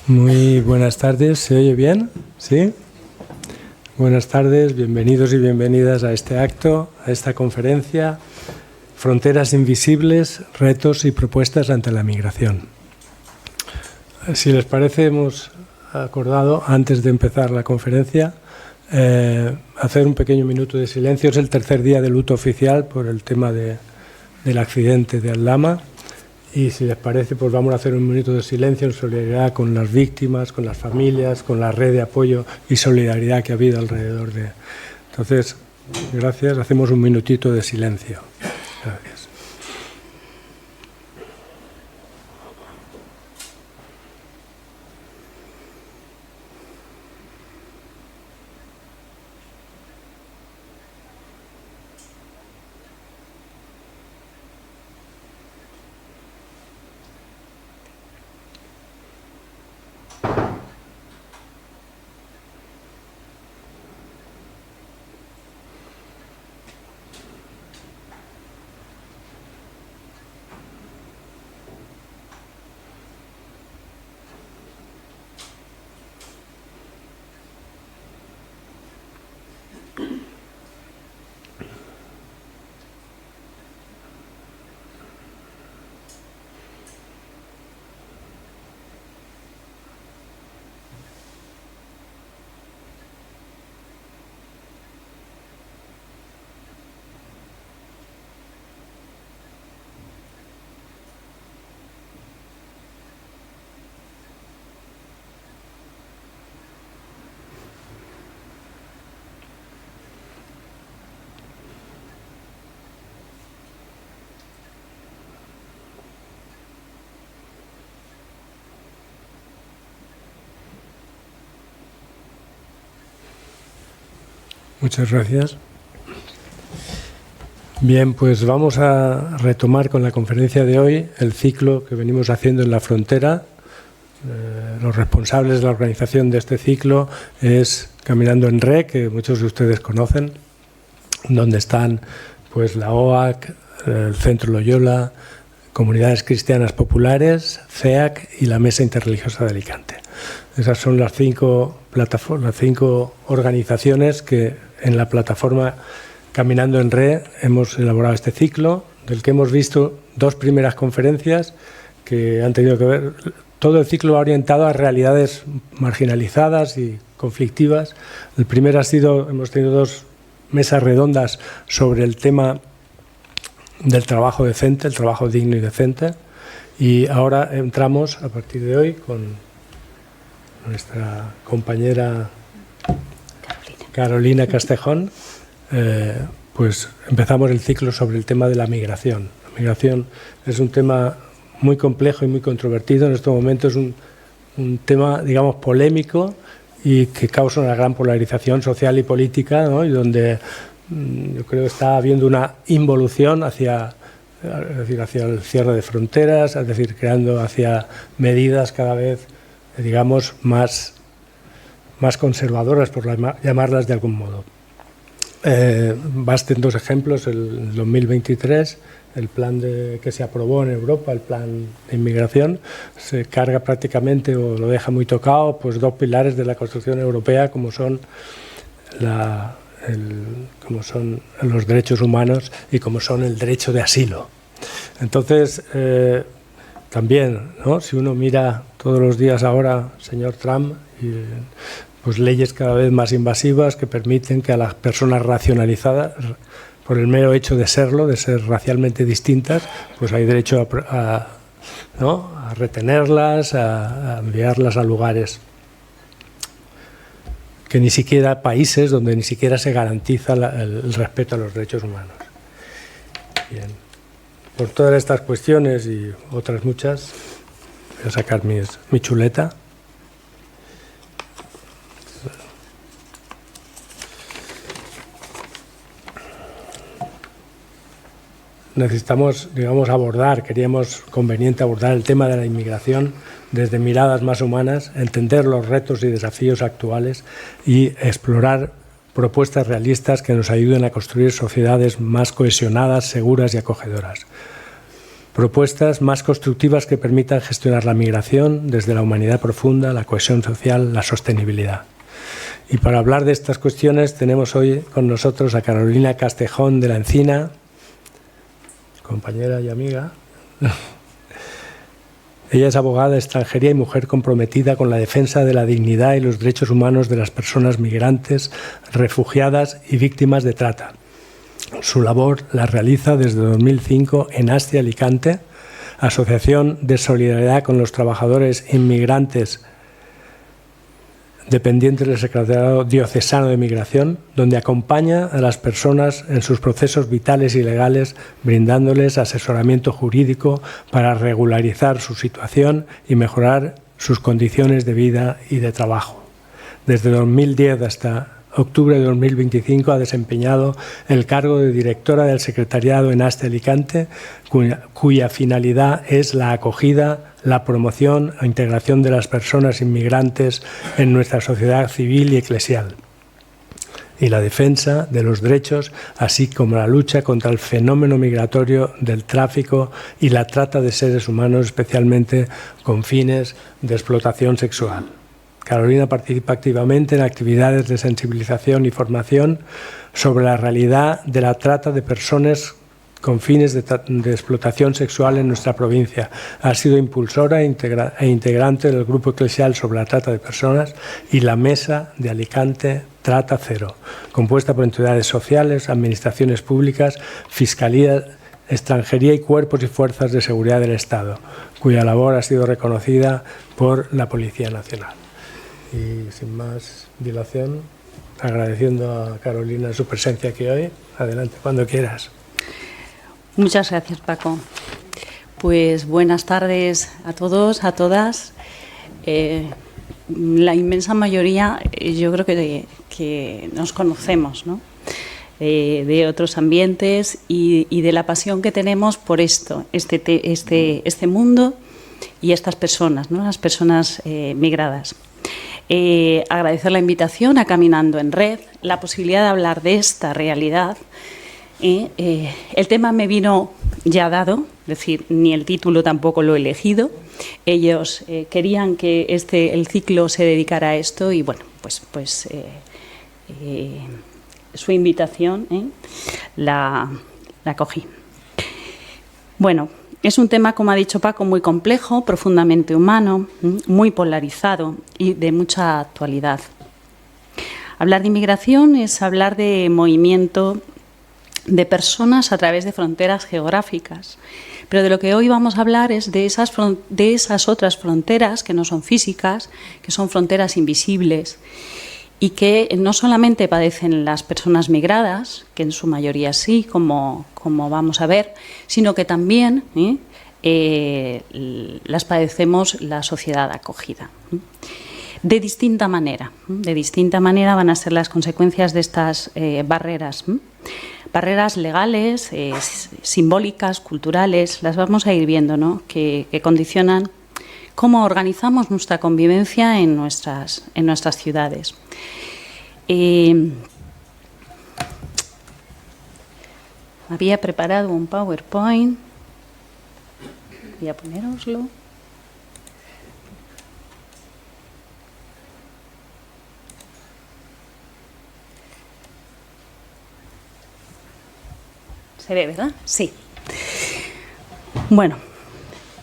Muy buenas tardes, ¿se oye bien? ¿Sí? Buenas tardes, bienvenidos y bienvenidas a este acto, a esta conferencia, Fronteras Invisibles, Retos y Propuestas ante la Migración. Si les parece, hemos acordado, antes de empezar la conferencia, hacer un pequeño minuto de silencio. Es el tercer día de luto oficial por el tema del accidente de Aldama. Y si les parece, pues vamos a hacer un minuto de silencio en solidaridad con las víctimas, con las familias, con la red de apoyo y solidaridad que ha habido alrededor de... Entonces, gracias. Hacemos un minutito de silencio. Gracias. Muchas gracias. Bien, pues vamos a retomar con la conferencia de hoy el ciclo que venimos haciendo en la frontera. Los responsables de la organización de este ciclo es Caminando en Red, que muchos de ustedes conocen, donde están pues la OAC, el Centro Loyola, Comunidades Cristianas Populares, CEAC y la Mesa Interreligiosa de Alicante. Esas son las cinco organizaciones que en la plataforma Caminando en Red hemos elaborado este ciclo, del que hemos visto dos primeras conferencias que han tenido que ver. Todo el ciclo va orientado a realidades marginalizadas y conflictivas. El primero hemos tenido dos mesas redondas sobre el tema del trabajo decente, el trabajo digno y decente. Y ahora entramos, a partir de hoy, con nuestra compañera Carolina Castejón, pues empezamos el ciclo sobre el tema de la migración. La migración es un tema muy complejo y muy controvertido. En este momento es un tema, digamos, polémico y que causa una gran polarización social y política, ¿no? Y donde yo creo que está habiendo una involución hacia el cierre de fronteras, es decir, creando hacia medidas cada vez, digamos, más conservadoras, por llamarlas de algún modo. Basten dos ejemplos. El 2023, el plan que se aprobó en Europa, el plan de inmigración, se carga prácticamente o lo deja muy tocado, pues dos pilares de la construcción europea, como son los derechos humanos y como son el derecho de asilo. Entonces, también, ¿no? Si uno mira todos los días ahora, señor Trump, pues leyes cada vez más invasivas que permiten que a las personas racionalizadas, por el mero hecho de serlo, de ser racialmente distintas, pues hay derecho a retenerlas, a enviarlas a lugares que ni siquiera, países donde ni siquiera se garantiza el respeto a los derechos humanos. Bien. Por todas estas cuestiones y otras muchas, voy a sacar mi chuleta. Necesitamos, digamos, queríamos conveniente abordar el tema de la inmigración desde miradas más humanas, entender los retos y desafíos actuales y explorar propuestas realistas que nos ayuden a construir sociedades más cohesionadas, seguras y acogedoras. propuestas más constructivas que permitan gestionar la migración desde la humanidad profunda, la cohesión social, la sostenibilidad. Y para hablar de estas cuestiones tenemos hoy con nosotros a Carolina Castejón de la Encina, compañera y amiga. Ella es abogada de extranjería y mujer comprometida con la defensa de la dignidad y los derechos humanos de las personas migrantes, refugiadas y víctimas de trata. Su labor la realiza desde 2005 en ASTI Alicante, Asociación de Solidaridad con los Trabajadores Inmigrantes dependientes del Secretariado Diocesano de Migración, donde acompaña a las personas en sus procesos vitales y legales, brindándoles asesoramiento jurídico para regularizar su situación y mejorar sus condiciones de vida y de trabajo. Desde 2010 hasta octubre de 2025 ha desempeñado el cargo de directora del Secretariado en ASTI Alicante, cuya finalidad es la acogida, la promoción e integración de las personas inmigrantes en nuestra sociedad civil y eclesial, y la defensa de los derechos, así como la lucha contra el fenómeno migratorio del tráfico y la trata de seres humanos, especialmente con fines de explotación sexual. Carolina participa activamente en actividades de sensibilización y formación sobre la realidad de la trata de personas con fines de explotación sexual en nuestra provincia. Ha sido impulsora e integrante del Grupo Eclesial sobre la Trata de Personas y la Mesa de Alicante Trata Cero, compuesta por entidades sociales, administraciones públicas, Fiscalía, Extranjería y cuerpos y fuerzas de seguridad del Estado, cuya labor ha sido reconocida por la Policía Nacional. Y sin más dilación, agradeciendo a Carolina su presencia aquí hoy. Adelante, cuando quieras. Muchas gracias, Paco. Pues buenas tardes a todos, a todas. La inmensa mayoría, yo creo que nos conocemos, ¿no? De otros ambientes y de la pasión que tenemos por esto, este mundo y estas personas, ¿no? Las personas migradas. Agradecer la invitación a Caminando en Red, la posibilidad de hablar de esta realidad. El tema me vino ya dado, es decir, ni el título tampoco lo he elegido. Ellos querían que el ciclo se dedicara a esto y bueno, pues su invitación la cogí. Bueno, es un tema, como ha dicho Paco, muy complejo, profundamente humano, muy polarizado y de mucha actualidad. Hablar de inmigración es hablar de movimiento de personas a través de fronteras geográficas. Pero de lo que hoy vamos a hablar es de esas otras fronteras que no son físicas, que son fronteras invisibles y que no solamente padecen las personas migradas, que en su mayoría sí, como vamos a ver, sino que también las padecemos la sociedad acogida. De distinta manera van a ser las consecuencias de estas barreras. Barreras legales, simbólicas, culturales, las vamos a ir viendo, ¿no? que condicionan cómo organizamos nuestra convivencia en nuestras ciudades. Había preparado un PowerPoint, voy a ponéroslo. Se ve, ¿verdad? Sí. Bueno,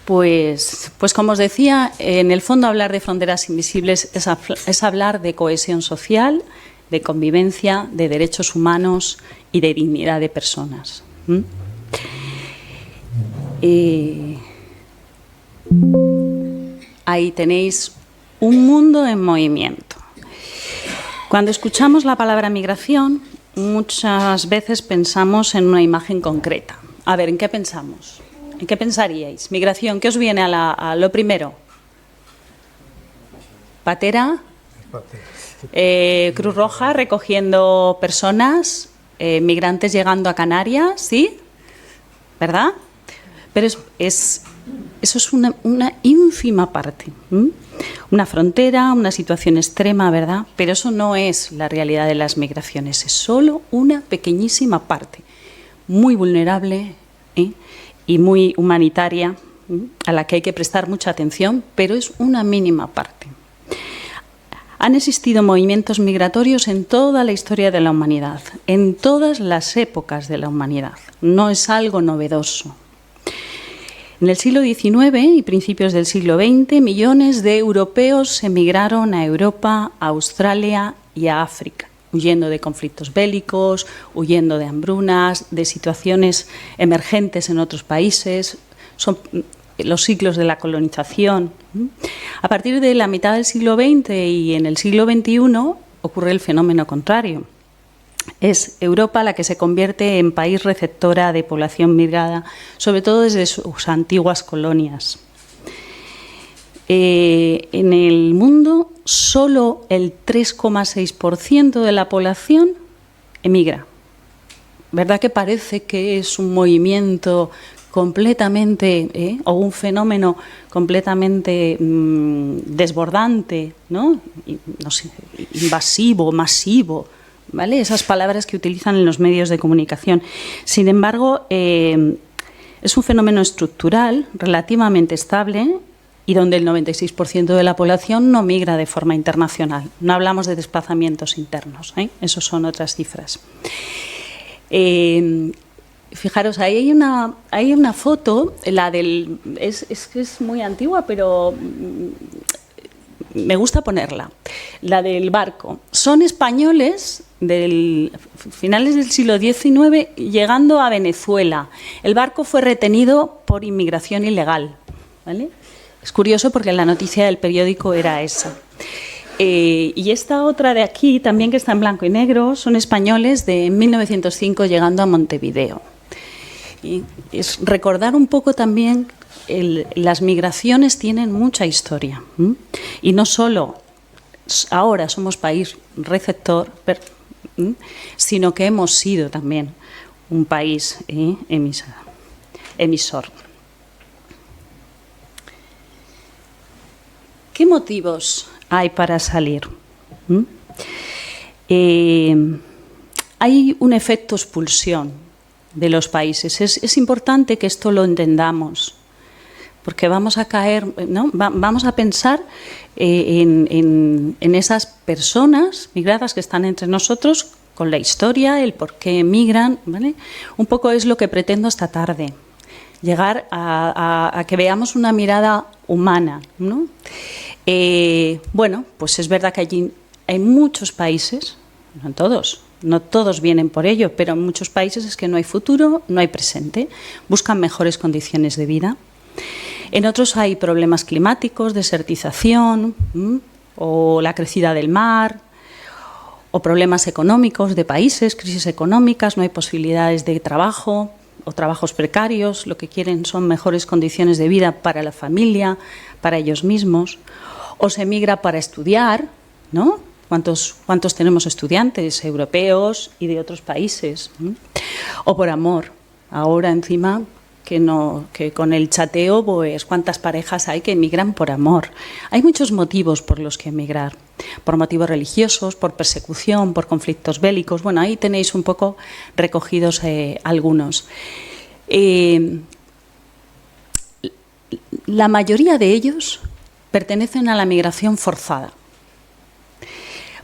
pues como os decía, en el fondo hablar de fronteras invisibles es hablar de cohesión social, de convivencia, de derechos humanos y de dignidad de personas. Ahí tenéis un mundo en movimiento. Cuando escuchamos la palabra migración, muchas veces pensamos en una imagen concreta. A ver, ¿en qué pensamos? ¿En qué pensaríais? Migración, ¿qué os viene a lo primero? Patera, Cruz Roja recogiendo personas, migrantes llegando a Canarias, ¿sí? ¿Verdad? Pero eso es una ínfima parte. Una frontera, una situación extrema, ¿verdad? Pero eso no es la realidad de las migraciones, es solo una pequeñísima parte, muy vulnerable y muy humanitaria, a la que hay que prestar mucha atención, pero es una mínima parte. Han existido movimientos migratorios en toda la historia de la humanidad, en todas las épocas de la humanidad. No es algo novedoso. En el siglo XIX y principios del siglo XX, millones de europeos emigraron a Europa, a Australia y a África, huyendo de conflictos bélicos, huyendo de hambrunas, de situaciones emergentes en otros países. Son los ciclos de la colonización. A partir de la mitad del siglo XX y en el siglo XXI ocurre el fenómeno contrario. Es Europa la que se convierte en país receptora de población migrada, sobre todo desde sus antiguas colonias. En el mundo, solo el 3,6% de la población emigra. ¿Verdad que parece que es un movimiento completamente, o un fenómeno completamente desbordante, ¿no? No sé, invasivo, masivo, ¿vale? Esas palabras que utilizan en los medios de comunicación. Sin embargo, es un fenómeno estructural, relativamente estable, y donde el 96% de la población no migra de forma internacional. No hablamos de desplazamientos internos, ¿eh? Esos son otras cifras. Fijaros, ahí hay una foto, la del es muy antigua, pero me gusta ponerla, la del barco. Son españoles del finales del siglo XIX llegando a Venezuela. El barco fue retenido por inmigración ilegal, ¿vale? Es curioso porque la noticia del periódico era esa. Y esta otra de aquí, también que está en blanco y negro, son españoles de 1905 llegando a Montevideo. Y es recordar un poco también, las migraciones tienen mucha historia. Y no solo ahora somos país receptor, sino que hemos sido también un país emisor. ¿Qué motivos hay para salir? Hay un efecto expulsión de los países. Es importante que esto lo entendamos, porque vamos a caer, ¿no? Vamos a pensar en esas personas migradas que están entre nosotros, con la historia, el por qué emigran, ¿vale? Un poco es lo que pretendo esta tarde, llegar a que veamos una mirada humana, ¿no? Bueno, pues es verdad que allí hay muchos países, no todos vienen por ello, pero en muchos países es que no hay futuro, no hay presente, buscan mejores condiciones de vida. En otros hay problemas climáticos, desertización, o la crecida del mar, o problemas económicos de países, crisis económicas, no hay posibilidades de trabajo o trabajos precarios, lo que quieren son mejores condiciones de vida para la familia, para ellos mismos, o se emigra para estudiar, ¿no? ¿Cuántos tenemos estudiantes europeos y de otros países? O por amor. Ahora encima que con el chateo, pues cuántas parejas hay que emigran por amor. Hay muchos motivos por los que emigrar. Por motivos religiosos, por persecución, por conflictos bélicos. Bueno, ahí tenéis un poco recogidos algunos. La mayoría de ellos pertenecen a la migración forzada.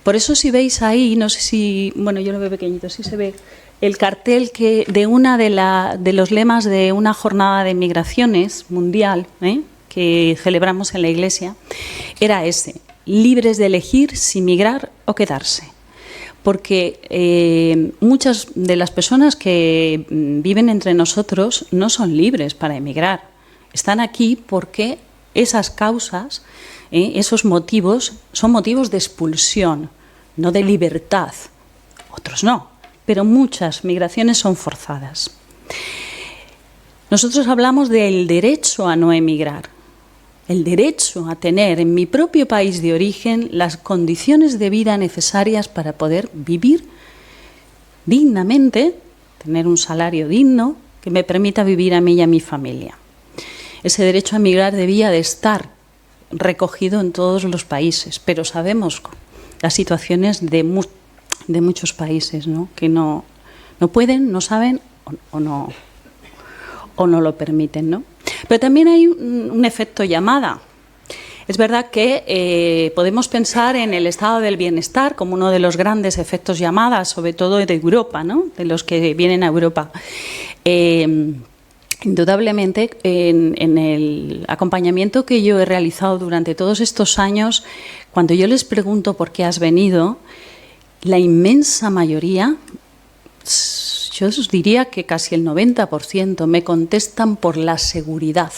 Por eso si veis ahí, no sé si, bueno, yo lo veo pequeñito, si se ve el cartel de los lemas de una jornada de migraciones mundial, que celebramos en la Iglesia, era ese: libres de elegir si migrar o quedarse. Porque muchas de las personas que viven entre nosotros no son libres para emigrar. Están aquí porque esas causas, esos motivos, son motivos de expulsión, no de libertad. Otros no, pero muchas migraciones son forzadas. Nosotros hablamos del derecho a no emigrar, el derecho a tener en mi propio país de origen las condiciones de vida necesarias para poder vivir dignamente, tener un salario digno que me permita vivir a mí y a mi familia. Ese derecho a emigrar debía de estar recogido en todos los países, pero sabemos las situaciones de muchos países, ¿no? Que no pueden, no saben o o no lo permiten, ¿no? Pero también hay un efecto llamada. Es verdad que podemos pensar en el estado del bienestar como uno de los grandes efectos llamada, sobre todo de Europa, ¿no? De los que vienen a Europa. Indudablemente, en el acompañamiento que yo he realizado durante todos estos años, cuando yo les pregunto por qué has venido, la inmensa mayoría, yo os diría que casi el 90%, me contestan por la seguridad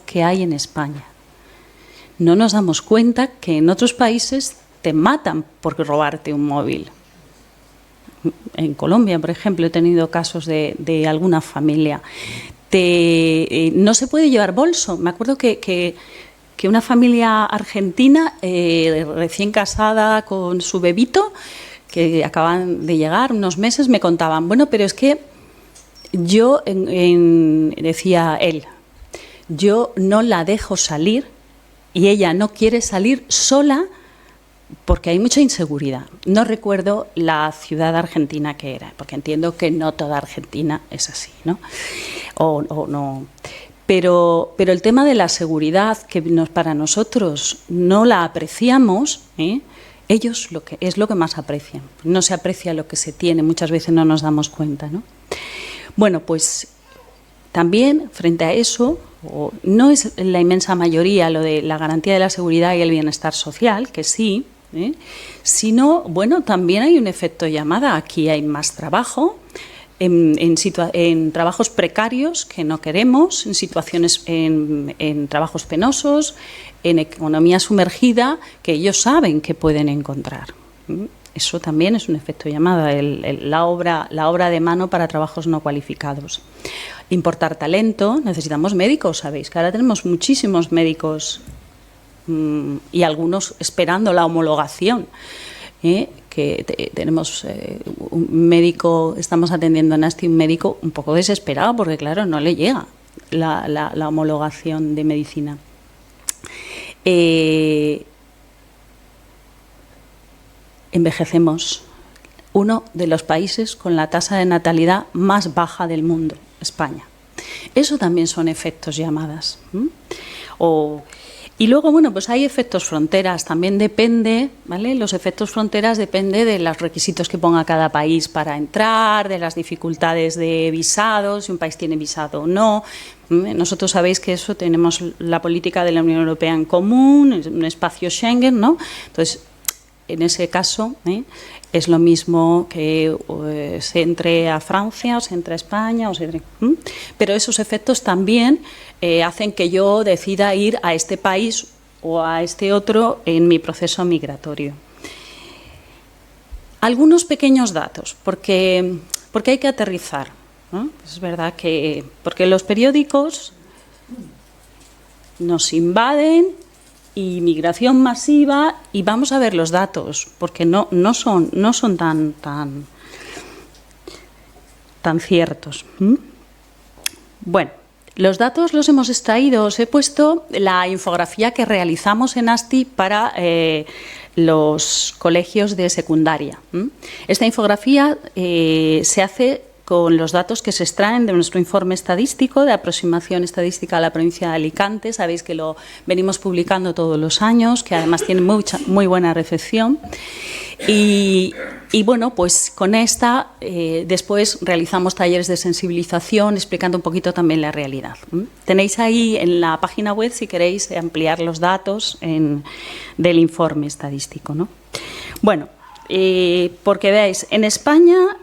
que hay en España. No nos damos cuenta que en otros países te matan por robarte un móvil. En Colombia, por ejemplo, he tenido casos de alguna familia. No se puede llevar bolso. Me acuerdo que una familia argentina, recién casada con su bebito, que acaban de llegar unos meses, me contaban, bueno, pero es que yo, decía él, yo no la dejo salir y ella no quiere salir sola porque hay mucha inseguridad. No recuerdo la ciudad argentina que era, porque entiendo que no toda Argentina es así, ¿no? O no. Pero el tema de la seguridad, que para nosotros no la apreciamos, ellos es lo que más aprecian. No se aprecia lo que se tiene, muchas veces no nos damos cuenta, ¿no? Bueno, pues también frente a eso, no es la inmensa mayoría lo de la garantía de la seguridad y el bienestar social, que sí, sino, bueno, también hay un efecto llamada. Aquí hay más trabajo, en trabajos precarios que no queremos, en situaciones, en trabajos penosos, en economía sumergida que ellos saben que pueden encontrar. Eso también es un efecto llamada, la obra de mano para trabajos no cualificados. Importar talento, necesitamos médicos, sabéis que ahora tenemos muchísimos médicos y algunos esperando la homologación. Que tenemos un médico, estamos atendiendo en ASTI un médico un poco desesperado porque, claro, no le llega la homologación de medicina. Envejecemos. Uno de los países con la tasa de natalidad más baja del mundo, España. Eso también son efectos llamadas. Y luego, bueno, pues hay efectos fronteras, también depende, ¿vale? Los efectos fronteras depende de los requisitos que ponga cada país para entrar, de las dificultades de visados, si un país tiene visado o no. Nosotros sabéis que eso tenemos la política de la Unión Europea en común, un espacio Schengen, ¿no? Entonces, en ese caso, es lo mismo que se entre a Francia o se entre a España, pero esos efectos también hacen que yo decida ir a este país o a este otro en mi proceso migratorio. Algunos pequeños datos, porque hay que aterrizar, ¿no? Es verdad que porque los periódicos nos invaden, y migración masiva, y vamos a ver los datos, porque no son tan ciertos. Bueno, los datos los hemos extraído, os he puesto la infografía que realizamos en ASTI para los colegios de secundaria. Esta infografía se hace con los datos que se extraen de nuestro informe estadístico de aproximación estadística a la provincia de Alicante. Sabéis que lo venimos publicando todos los años, que además tiene muy buena recepción. Y bueno, pues con esta después realizamos talleres de sensibilización explicando un poquito también la realidad. Tenéis ahí en la página web, si queréis ampliar los datos del informe estadístico, ¿no? Bueno, porque veáis, en España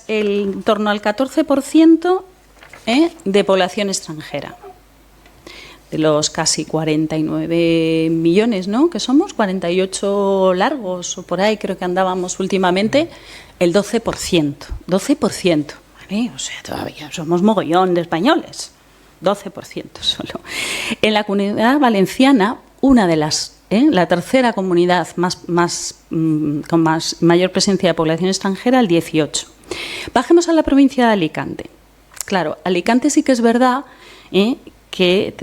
en torno al 14% de población extranjera. De los casi 49 millones, ¿no?, que somos, 48 largos o por ahí creo que andábamos últimamente, el 12%. 12%, ¿vale? O sea, todavía somos mogollón de españoles. 12% solo. En la Comunidad Valenciana, una de las la tercera comunidad con mayor presencia de población extranjera, el 18%. Bajemos a la provincia de Alicante. Claro, Alicante sí que es verdad que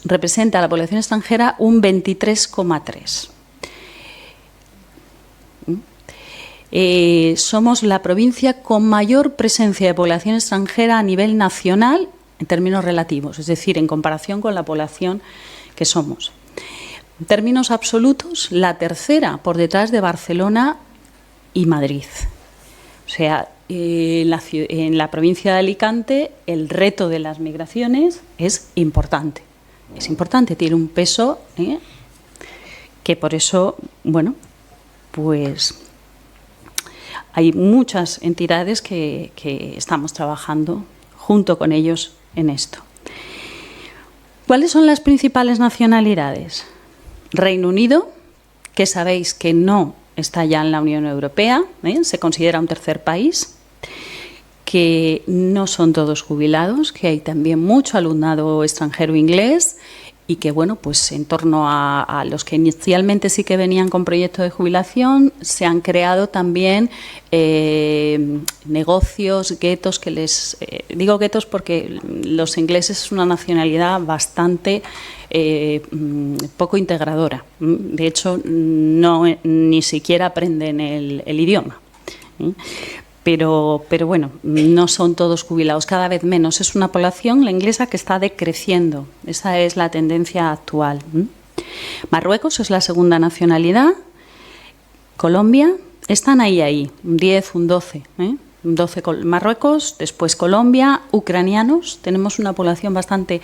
representa a la población extranjera un 23,3%. Somos la provincia con mayor presencia de población extranjera a nivel nacional en términos relativos, es decir, en comparación con la población que somos. En términos absolutos, la tercera por detrás de Barcelona y Madrid. O sea, en la provincia de Alicante el reto de las migraciones es importante. Es importante, tiene un peso que por eso, bueno, pues hay muchas entidades que estamos trabajando junto con ellos en esto. ¿Cuáles son las principales nacionalidades? Reino Unido, que sabéis que no está ya en la Unión Europea, se considera un tercer país, que no son todos jubilados, que hay también mucho alumnado extranjero inglés y que, bueno, pues en torno a los que inicialmente sí que venían con proyecto de jubilación, se han creado también negocios, guetos, que les... digo guetos porque los ingleses es una nacionalidad bastante poco integradora. De hecho, ni siquiera aprenden el idioma. Pero bueno, no son todos jubilados, cada vez menos. Es una población, la inglesa, que está decreciendo. Esa es la tendencia actual. Marruecos es la segunda nacionalidad. Colombia, están ahí, un 10, un 12. Un 12 Marruecos, después Colombia, ucranianos. Tenemos una población bastante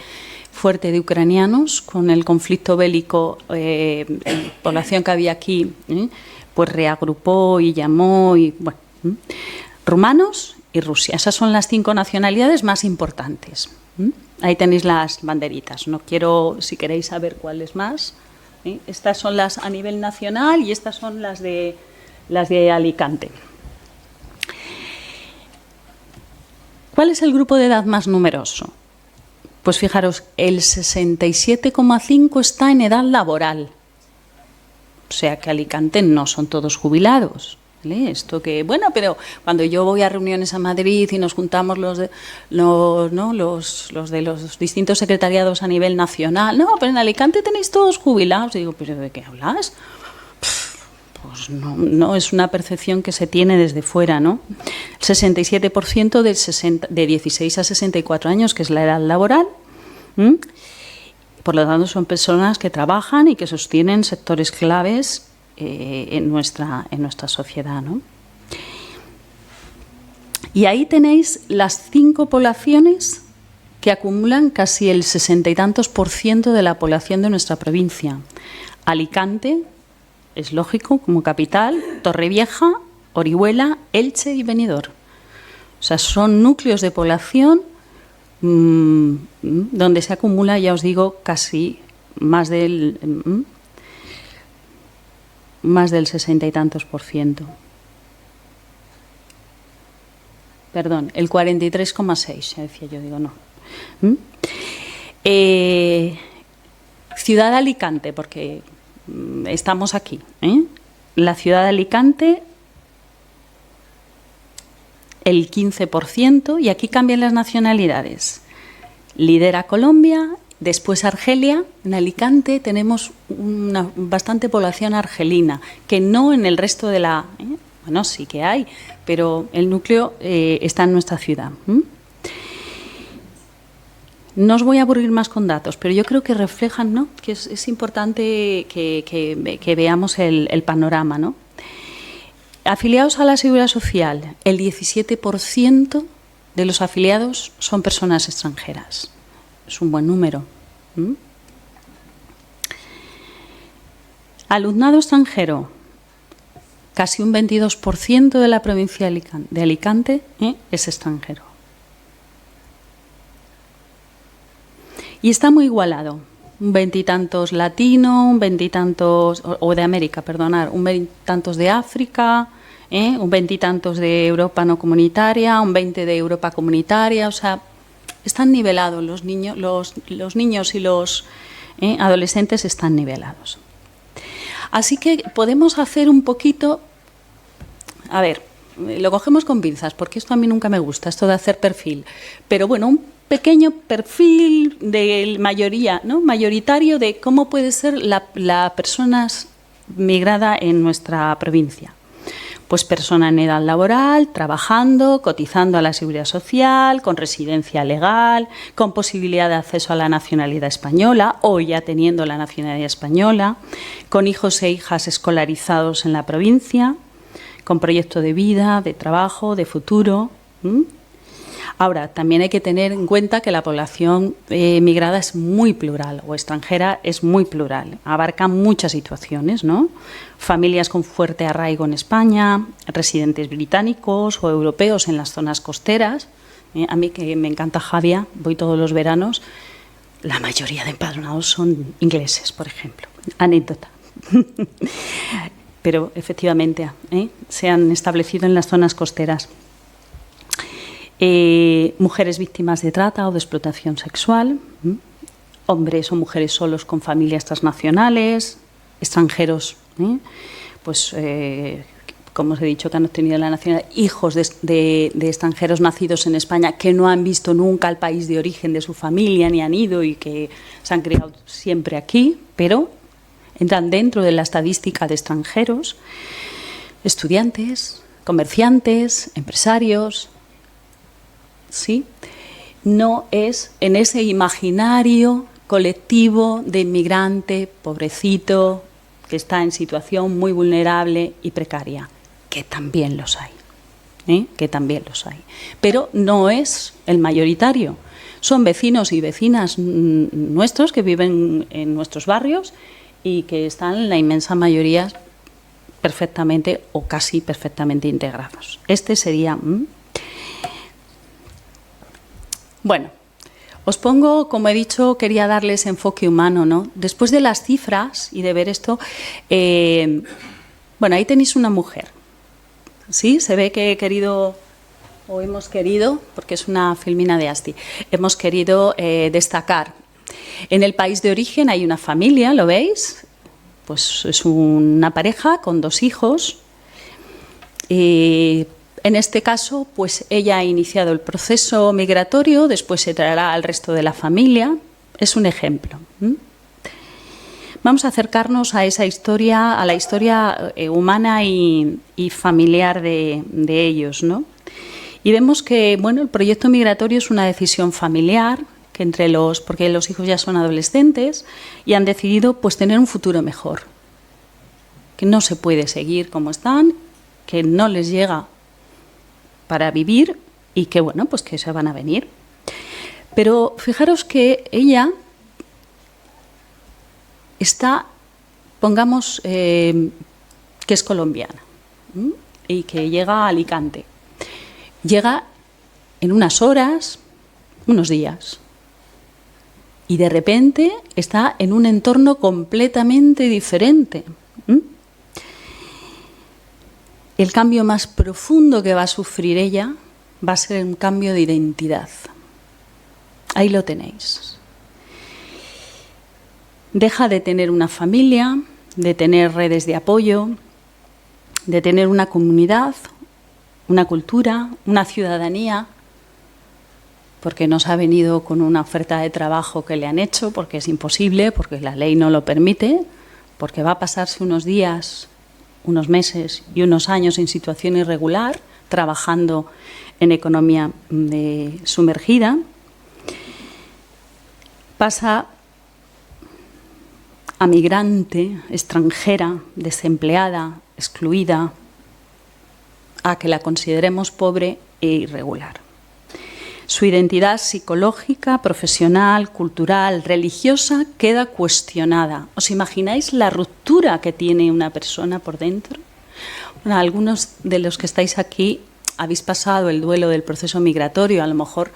fuerte de ucranianos. Con el conflicto bélico, la población que había aquí, pues reagrupó y llamó y bueno. Rumanos y Rusia. Esas son las 5 nacionalidades más importantes. Ahí tenéis las banderitas. No quiero, si queréis saber cuáles más. Estas son las a nivel nacional y estas son las de Alicante. ¿Cuál es el grupo de edad más numeroso? Pues fijaros, el 67,5 está en edad laboral. O sea que Alicante no son todos jubilados. ¿Vale? Esto que, bueno, pero cuando yo voy a reuniones a Madrid y nos juntamos los de los distintos secretariados a nivel nacional, no, pero en Alicante tenéis todos jubilados. Y digo, ¿pero de qué hablas? Pues no es una percepción que se tiene desde fuera, ¿no? El 67% de 16 a 64 años, que es la edad laboral. Por lo tanto, son personas que trabajan y que sostienen sectores claves en nuestra sociedad, ¿no? Y ahí tenéis las 5 poblaciones que acumulan casi el 60 y tantos % de la población de nuestra provincia. Alicante, es lógico, como capital, Torrevieja, Orihuela, Elche y Benidorm. O sea, son núcleos de población donde se acumula, ya os digo, casi más del 60 y tantos %. Perdón, el 43,6, decía yo, digo no. Ciudad de Alicante, porque estamos aquí. La ciudad de Alicante, el 15%, y aquí cambian las nacionalidades. Lidera Colombia. Después Argelia. En Alicante tenemos una bastante población argelina, que no en el resto de la... Bueno, sí que hay, pero el núcleo está en nuestra ciudad. No os voy a aburrir más con datos, pero yo creo que reflejan, ¿no?, que es importante que veamos el panorama, ¿no? Afiliados a la Seguridad Social, el 17% de los afiliados son personas extranjeras. Es un buen número. Alumnado extranjero, casi un 22% de la provincia de Alicante es extranjero. Y está muy igualado. Un veintitantos latino, un veintitantos, o de América, perdonar, un veintitantos de África, un veintitantos de Europa no comunitaria, un 20 de Europa comunitaria, o sea, están nivelados los niños y los adolescentes están nivelados. Así que podemos hacer un poquito, a ver, lo cogemos con pinzas, porque esto a mí nunca me gusta, esto de hacer perfil, pero bueno, un pequeño perfil de mayoría, ¿no?, mayoritario de cómo puede ser la persona migrada en nuestra provincia. Pues persona en edad laboral, trabajando, cotizando a la Seguridad Social, con residencia legal, con posibilidad de acceso a la nacionalidad española o ya teniendo la nacionalidad española, con hijos e hijas escolarizados en la provincia, con proyecto de vida, de trabajo, de futuro. Ahora, también hay que tener en cuenta que la población migrada es muy plural, o extranjera es muy plural, abarca muchas situaciones, ¿no? Familias con fuerte arraigo en España, residentes británicos o europeos en las zonas costeras. A mí, que me encanta Javia, voy todos los veranos, la mayoría de empadronados son ingleses, por ejemplo. Anécdota. Pero efectivamente se han establecido en las zonas costeras. Mujeres víctimas de trata o de explotación sexual, hombres o mujeres solos con familias transnacionales, extranjeros, pues como os he dicho, que han obtenido la nacionalidad, hijos de extranjeros nacidos en España que no han visto nunca el país de origen de su familia ni han ido y que se han criado siempre aquí, pero entran dentro de la estadística de extranjeros, estudiantes, comerciantes, empresarios. ¿Sí? No es en ese imaginario colectivo de inmigrante, pobrecito, que está en situación muy vulnerable y precaria, que también los hay, que también los hay. Pero no es el mayoritario. Son vecinos y vecinas nuestros que viven en nuestros barrios y que están, la inmensa mayoría, perfectamente o casi perfectamente integrados. Este sería... Bueno, os pongo, como he dicho, quería darles enfoque humano, ¿no? Después de las cifras y de ver esto, bueno, ahí tenéis una mujer, ¿sí? Se ve que he querido, o hemos querido, porque es una filmina de Asti, hemos querido destacar. En el país de origen hay una familia, ¿lo veis? Pues es una pareja con 2 hijos. En este caso, pues ella ha iniciado el proceso migratorio, después se traerá al resto de la familia. Es un ejemplo. Vamos a acercarnos a esa historia, a la historia humana y familiar de ellos, ¿no? Y vemos que, bueno, el proyecto migratorio es una decisión familiar, que porque los hijos ya son adolescentes y han decidido, pues, tener un futuro mejor, que no se puede seguir como están, que no les llega para vivir y que, bueno, pues que se van a venir. Pero fijaros que ella está, pongamos, que es colombiana y que llega a Alicante. Llega en unas horas, unos días, y de repente está en un entorno completamente diferente. El cambio más profundo que va a sufrir ella va a ser un cambio de identidad. Ahí lo tenéis. Deja de tener una familia, de tener redes de apoyo, de tener una comunidad, una cultura, una ciudadanía, porque no se ha venido con una oferta de trabajo que le han hecho, porque es imposible, porque la ley no lo permite, porque va a pasarse unos días, unos meses y unos años en situación irregular, trabajando en economía sumergida. Pasa a migrante, extranjera, desempleada, excluida, a que la consideremos pobre e irregular. Su identidad psicológica, profesional, cultural, religiosa queda cuestionada. ¿Os imagináis la ruptura que tiene una persona por dentro? Bueno, algunos de los que estáis aquí habéis pasado el duelo del proceso migratorio. A lo mejor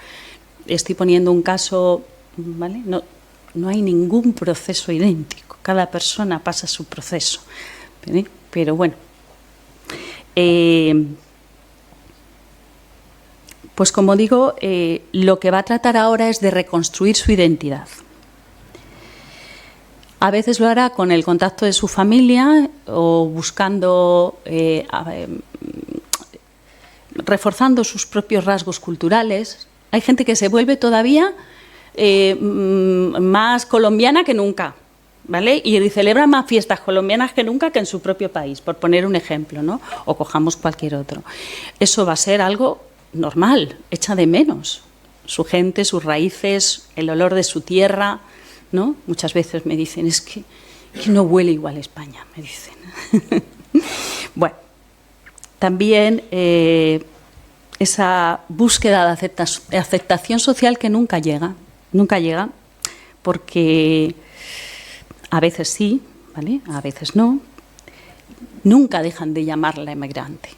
estoy poniendo un caso, ¿vale? No hay ningún proceso idéntico. Cada persona pasa su proceso. ¿Vale? Pero bueno. Pues como digo, lo que va a tratar ahora es de reconstruir su identidad. A veces lo hará con el contacto de su familia o buscando, reforzando sus propios rasgos culturales. Hay gente que se vuelve todavía más colombiana que nunca. ¿vale? Y celebran más fiestas colombianas que nunca que en su propio país, por poner un ejemplo, ¿no? O cojamos cualquier otro. Eso va a ser algo normal, echa de menos su gente, sus raíces, el olor de su tierra, ¿no? Muchas veces me dicen, es que no huele igual a España, me dicen. Bueno, también esa búsqueda de aceptación social que nunca llega, porque a veces sí, ¿vale? A veces no, nunca dejan de llamarla emigrante.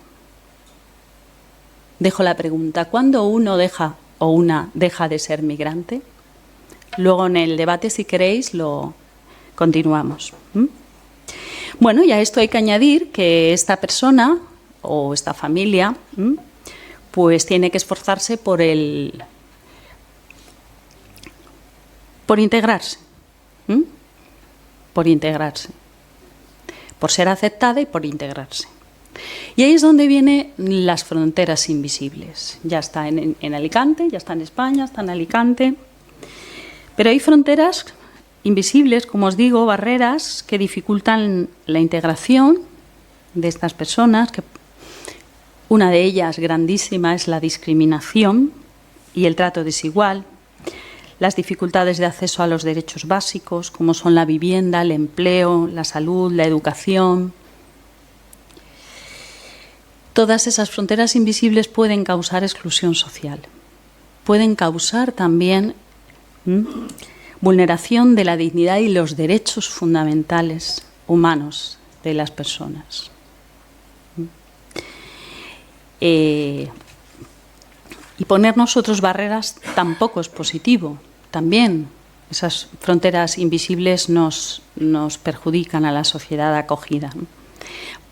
Dejo la pregunta, ¿cuándo uno deja o una deja de ser migrante? Luego en el debate, si queréis, lo continuamos. Bueno, y a esto hay que añadir que esta persona o esta familia pues tiene que esforzarse por integrarse, por ser aceptada y por integrarse. Y ahí es donde vienen las fronteras invisibles. Ya está en Alicante, ya está en España, está en Alicante, pero hay fronteras invisibles, como os digo, barreras que dificultan la integración de estas personas. Una de ellas, grandísima, es la discriminación y el trato desigual, las dificultades de acceso a los derechos básicos, como son la vivienda, el empleo, la salud, la educación. Todas esas fronteras invisibles pueden causar exclusión social, pueden causar también vulneración de la dignidad y los derechos fundamentales humanos de las personas. Y poner nosotros barreras tampoco es positivo. También esas fronteras invisibles nos perjudican a la sociedad acogida.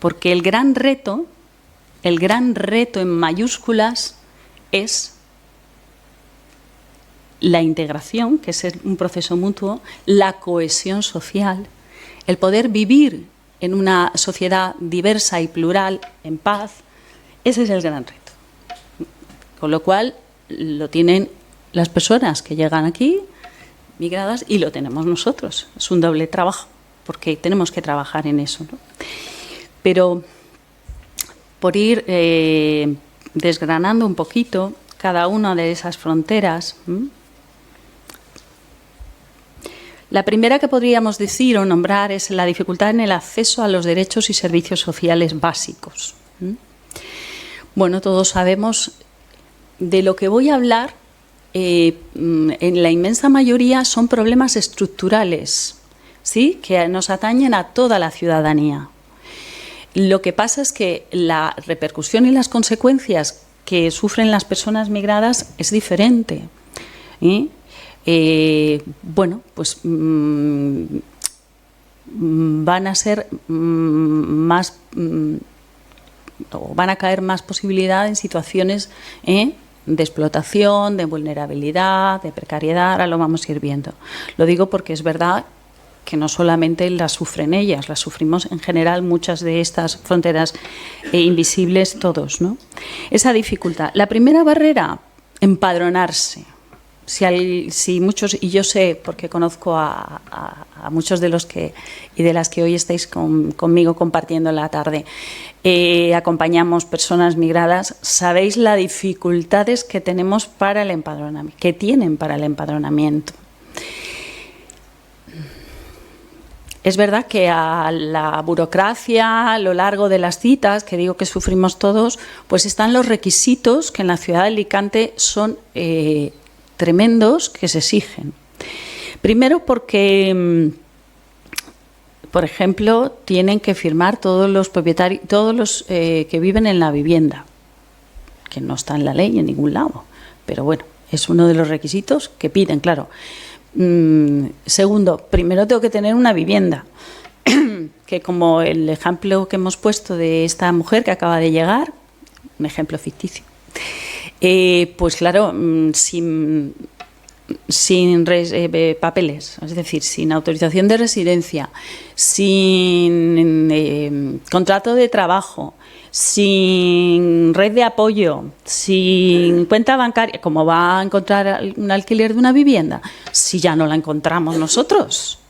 Porque el gran reto en mayúsculas es la integración, que es un proceso mutuo, la cohesión social, el poder vivir en una sociedad diversa y plural, en paz. Ese es el gran reto. Con lo cual, lo tienen las personas que llegan aquí, migradas, y lo tenemos nosotros. Es un doble trabajo, porque tenemos que trabajar en eso, ¿no? Pero, por ir desgranando un poquito cada una de esas fronteras, la primera que podríamos decir o nombrar es la dificultad en el acceso a los derechos y servicios sociales básicos. Bueno, todos sabemos de lo que voy a hablar. En la inmensa mayoría son problemas estructurales, ¿sí?, que nos atañen a toda la ciudadanía. Lo que pasa es que la repercusión y las consecuencias que sufren las personas migradas es diferente. Bueno, pues van a ser más, o van a caer más posibilidad en situaciones de explotación, de vulnerabilidad, de precariedad. Ahora lo vamos a ir viendo. Lo digo porque es verdad que no solamente las sufren ellas, las sufrimos en general muchas de estas fronteras invisibles todos, ¿no? Esa dificultad. La primera barrera, empadronarse. Si muchos, y yo sé, porque conozco a muchos de los que y de las que hoy estáis conmigo compartiendo la tarde, acompañamos personas migradas, sabéis las dificultades que tenemos para el empadronamiento, que tienen para el empadronamiento. Es verdad que a la burocracia, a lo largo de las citas, que digo que sufrimos todos, pues están los requisitos que en la ciudad de Alicante son tremendos, que se exigen. Primero porque, por ejemplo, tienen que firmar todos los propietarios, todos los que viven en la vivienda, que no está en la ley en ningún lado, pero bueno, es uno de los requisitos que piden, claro. Segundo, primero tengo que tener una vivienda, que como el ejemplo que hemos puesto de esta mujer que acaba de llegar, un ejemplo ficticio, pues claro, sin papeles, es decir, sin autorización de residencia, sin contrato de trabajo, sin red de apoyo, sin cuenta bancaria, ¿cómo va a encontrar un alquiler de una vivienda si ya no la encontramos nosotros?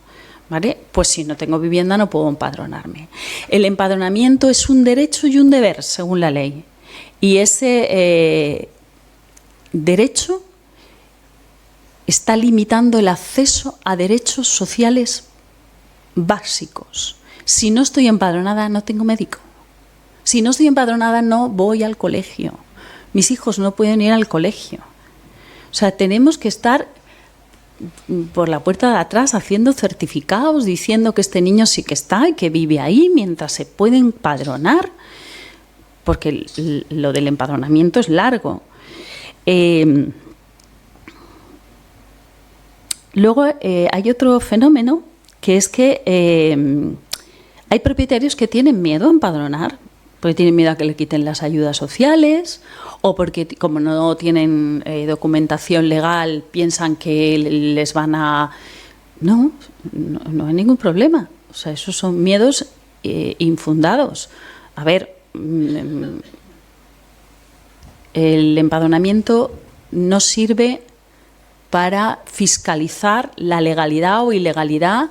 ¿vale? Pues si no tengo vivienda no puedo empadronarme. El empadronamiento es un derecho y un deber, según la ley. Y ese derecho está limitando el acceso a derechos sociales básicos. Si no estoy empadronada, no tengo médico. Si no estoy empadronada, no voy al colegio. Mis hijos no pueden ir al colegio. O sea, tenemos que estar por la puerta de atrás haciendo certificados, diciendo que este niño sí que está y que vive ahí mientras se puede empadronar, porque lo del empadronamiento es largo. Luego hay otro fenómeno, que es que hay propietarios que tienen miedo a empadronar, porque tienen miedo a que le quiten las ayudas sociales, o porque como no tienen documentación legal piensan que les van a... No hay ningún problema. O sea, esos son miedos infundados. A ver, el empadronamiento no sirve para fiscalizar la legalidad o ilegalidad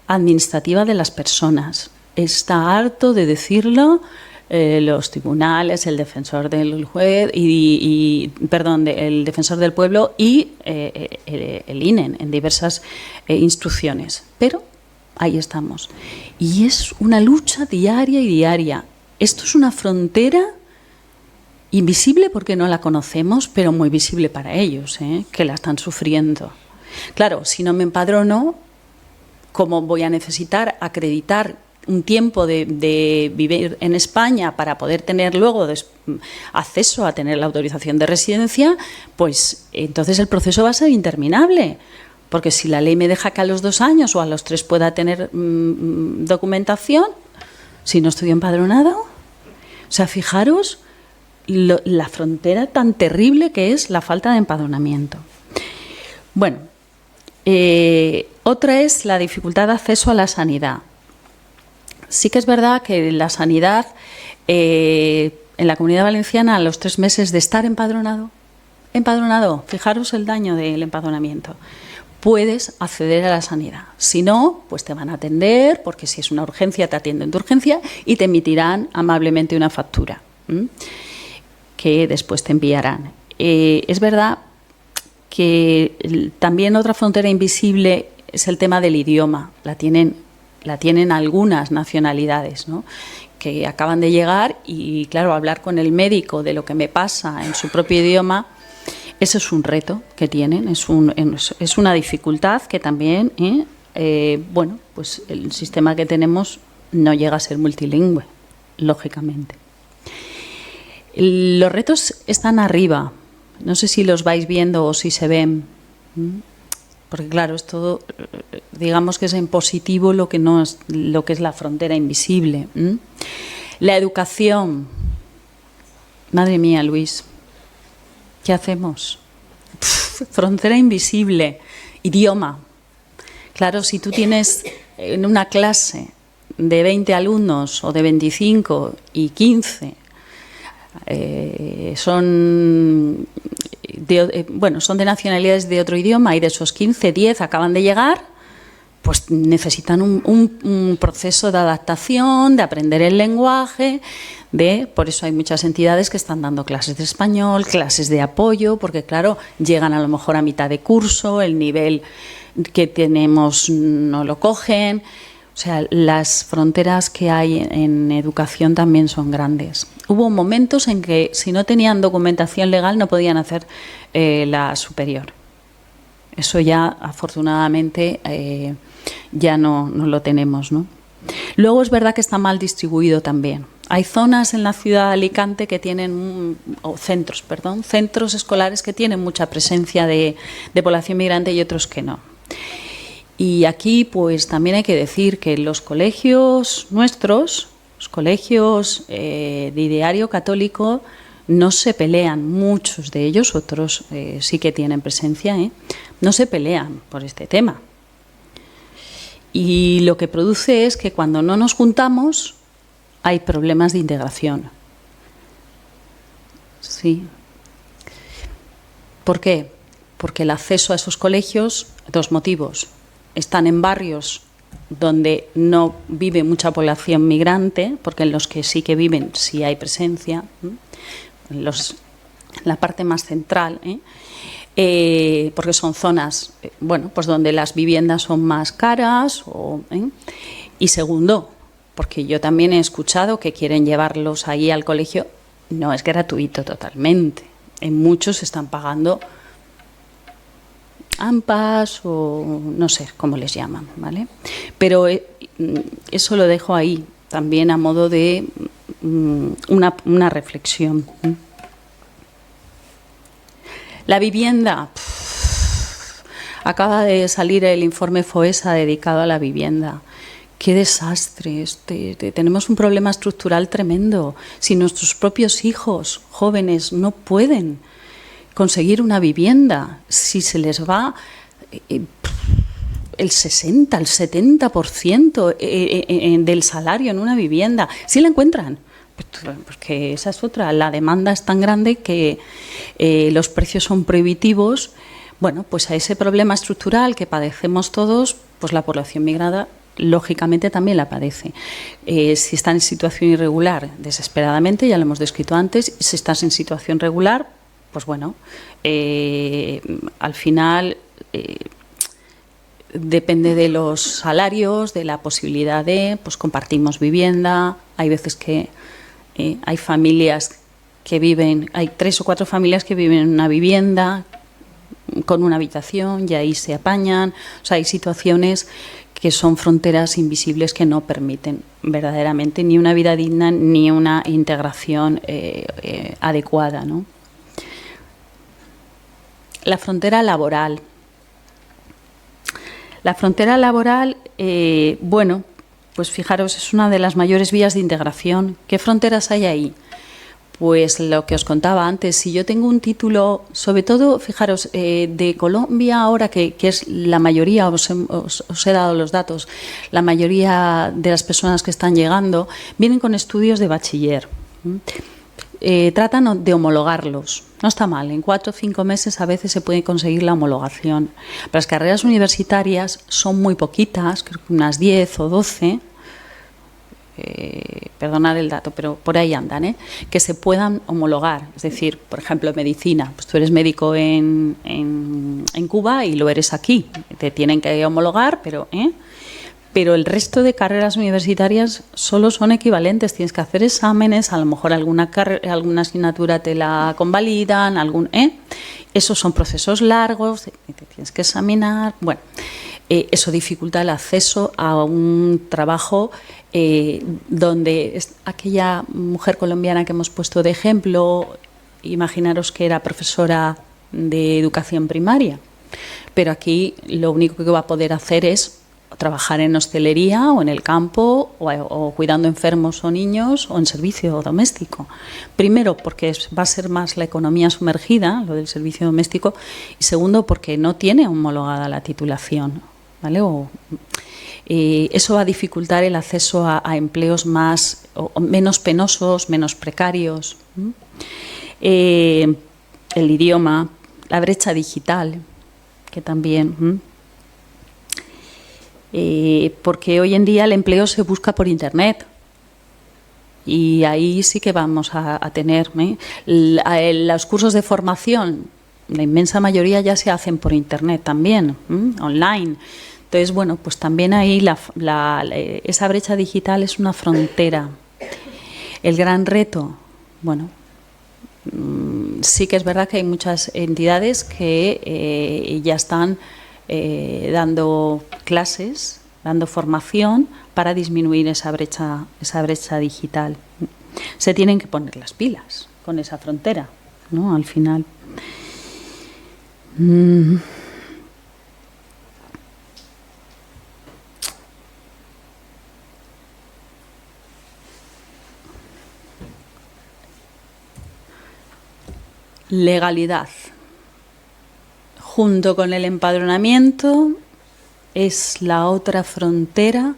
administrativa de las personas. Está harto de decirlo los tribunales, el defensor del juez el defensor del pueblo y el INE en diversas instrucciones. Pero ahí estamos. Y es una lucha diaria y diaria. Esto es una frontera invisible porque no la conocemos, pero muy visible para ellos, que la están sufriendo. Claro, si no me empadrono, ¿cómo voy a necesitar acreditar un tiempo de vivir en España para poder tener luego acceso a tener la autorización de residencia? Pues entonces el proceso va a ser interminable, porque si la ley me deja que a los 2 años o a los 3 pueda tener documentación, si no estoy empadronado, o sea, fijaros la frontera tan terrible que es la falta de empadronamiento. Bueno, otra es la dificultad de acceso a la sanidad. Sí que es verdad que la sanidad en la Comunidad Valenciana, a los 3 meses de estar empadronado, fijaros el daño del empadronamiento, puedes acceder a la sanidad. Si no, pues te van a atender, porque si es una urgencia te atienden de urgencia y te emitirán amablemente una factura que después te enviarán. Es verdad que también otra frontera invisible es el tema del idioma. La tienen algunas nacionalidades, ¿no?, que acaban de llegar y, claro, hablar con el médico de lo que me pasa en su propio idioma, eso es un reto que tienen, es una dificultad que también, bueno, pues el sistema que tenemos no llega a ser multilingüe, lógicamente. Los retos están arriba, no sé si los vais viendo o si se ven. Porque claro, es todo, digamos que es en positivo lo que es la frontera invisible. La educación. Madre mía, Luis, ¿qué hacemos? Frontera invisible. Idioma. Claro, si tú tienes en una clase de 20 alumnos o de 25 y 15 son de nacionalidades de otro idioma y de esos 15, 10 acaban de llegar, pues necesitan un proceso de adaptación, de aprender el lenguaje, por eso hay muchas entidades que están dando clases de español, clases de apoyo, porque claro, llegan a lo mejor a mitad de curso, el nivel que tenemos no lo cogen. O sea, las fronteras que hay en educación también son grandes. Hubo momentos en que si no tenían documentación legal no podían hacer la superior. Eso ya, afortunadamente, ya no lo tenemos, ¿no? Luego es verdad que está mal distribuido también. Hay zonas en la ciudad de Alicante que tienen, centros escolares que tienen mucha presencia de población migrante y otros que no. Y aquí pues también hay que decir que los colegios nuestros, los colegios de ideario católico, no se pelean, muchos de ellos, otros sí que tienen presencia, no se pelean por este tema. Y lo que produce es que cuando no nos juntamos hay problemas de integración. Sí. ¿Por qué? Porque el acceso a esos colegios, 2 motivos. Están en barrios donde no vive mucha población migrante, porque en los que sí que viven sí hay presencia, en la parte más central, porque son zonas pues donde las viviendas son más caras. Y segundo, porque yo también he escuchado que quieren llevarlos ahí al colegio, no es gratuito totalmente. En muchos están pagando AMPAs o no sé cómo les llaman, ¿vale? Pero eso lo dejo ahí, también a modo de una reflexión. La vivienda. Acaba de salir el informe FOESA dedicado a la vivienda. ¡Qué desastre! Tenemos un problema estructural tremendo. Si nuestros propios hijos jóvenes no pueden conseguir una vivienda, si se les va el 60, el 70% del salario en una vivienda, si la encuentran, porque esa es otra, la demanda es tan grande que los precios son prohibitivos. Bueno, pues a ese problema estructural que padecemos todos, pues la población migrada lógicamente también la padece. Si están en situación irregular, desesperadamente, ya lo hemos descrito antes. Si estás en situación regular, pues bueno, al final depende de los salarios, de la posibilidad de, pues compartimos vivienda. Hay veces que hay familias que viven, hay 3 o 4 familias que viven en una vivienda con una habitación y ahí se apañan. O sea, hay situaciones que son fronteras invisibles que no permiten verdaderamente ni una vida digna ni una integración adecuada, ¿no? La frontera laboral. La frontera laboral, bueno, pues fijaros, es una de las mayores vías de integración. ¿Qué fronteras hay ahí? Pues lo que os contaba antes, si yo tengo un título, sobre todo, fijaros, de Colombia ahora, que es la mayoría, os he dado los datos, la mayoría de las personas que están llegando vienen con estudios de bachiller. Tratan de homologarlos. No está mal, en 4 o 5 meses a veces se puede conseguir la homologación. Pero las carreras universitarias son muy poquitas, creo que unas 10 o 12, perdonad el dato, pero por ahí andan, que se puedan homologar. Es decir, por ejemplo, medicina, pues tú eres médico en Cuba y lo eres aquí. Te tienen que homologar, pero el resto de carreras universitarias solo son equivalentes. Tienes que hacer exámenes, a lo mejor alguna asignatura te la convalidan, esos son procesos largos, te tienes que examinar. Bueno, eso dificulta el acceso a un trabajo donde aquella mujer colombiana que hemos puesto de ejemplo, imaginaros que era profesora de educación primaria, pero aquí lo único que va a poder hacer es trabajar en hostelería o en el campo o cuidando enfermos o niños o en servicio doméstico. Primero, porque va a ser más la economía sumergida, lo del servicio doméstico, y segundo, porque no tiene homologada la titulación, ¿vale? Eso va a dificultar el acceso a empleos más o menos penosos, menos precarios. El idioma, la brecha digital, que también... porque hoy en día el empleo se busca por Internet y ahí sí que vamos a tener los cursos de formación, la inmensa mayoría ya se hacen por Internet también, online. Entonces, bueno, pues también ahí esa brecha digital es una frontera. El gran reto, bueno, sí que es verdad que hay muchas entidades que ya están dando clases, dando formación para disminuir esa brecha digital. Se tienen que poner las pilas con esa frontera, ¿no? Al final. Legalidad. Junto con el empadronamiento es la otra frontera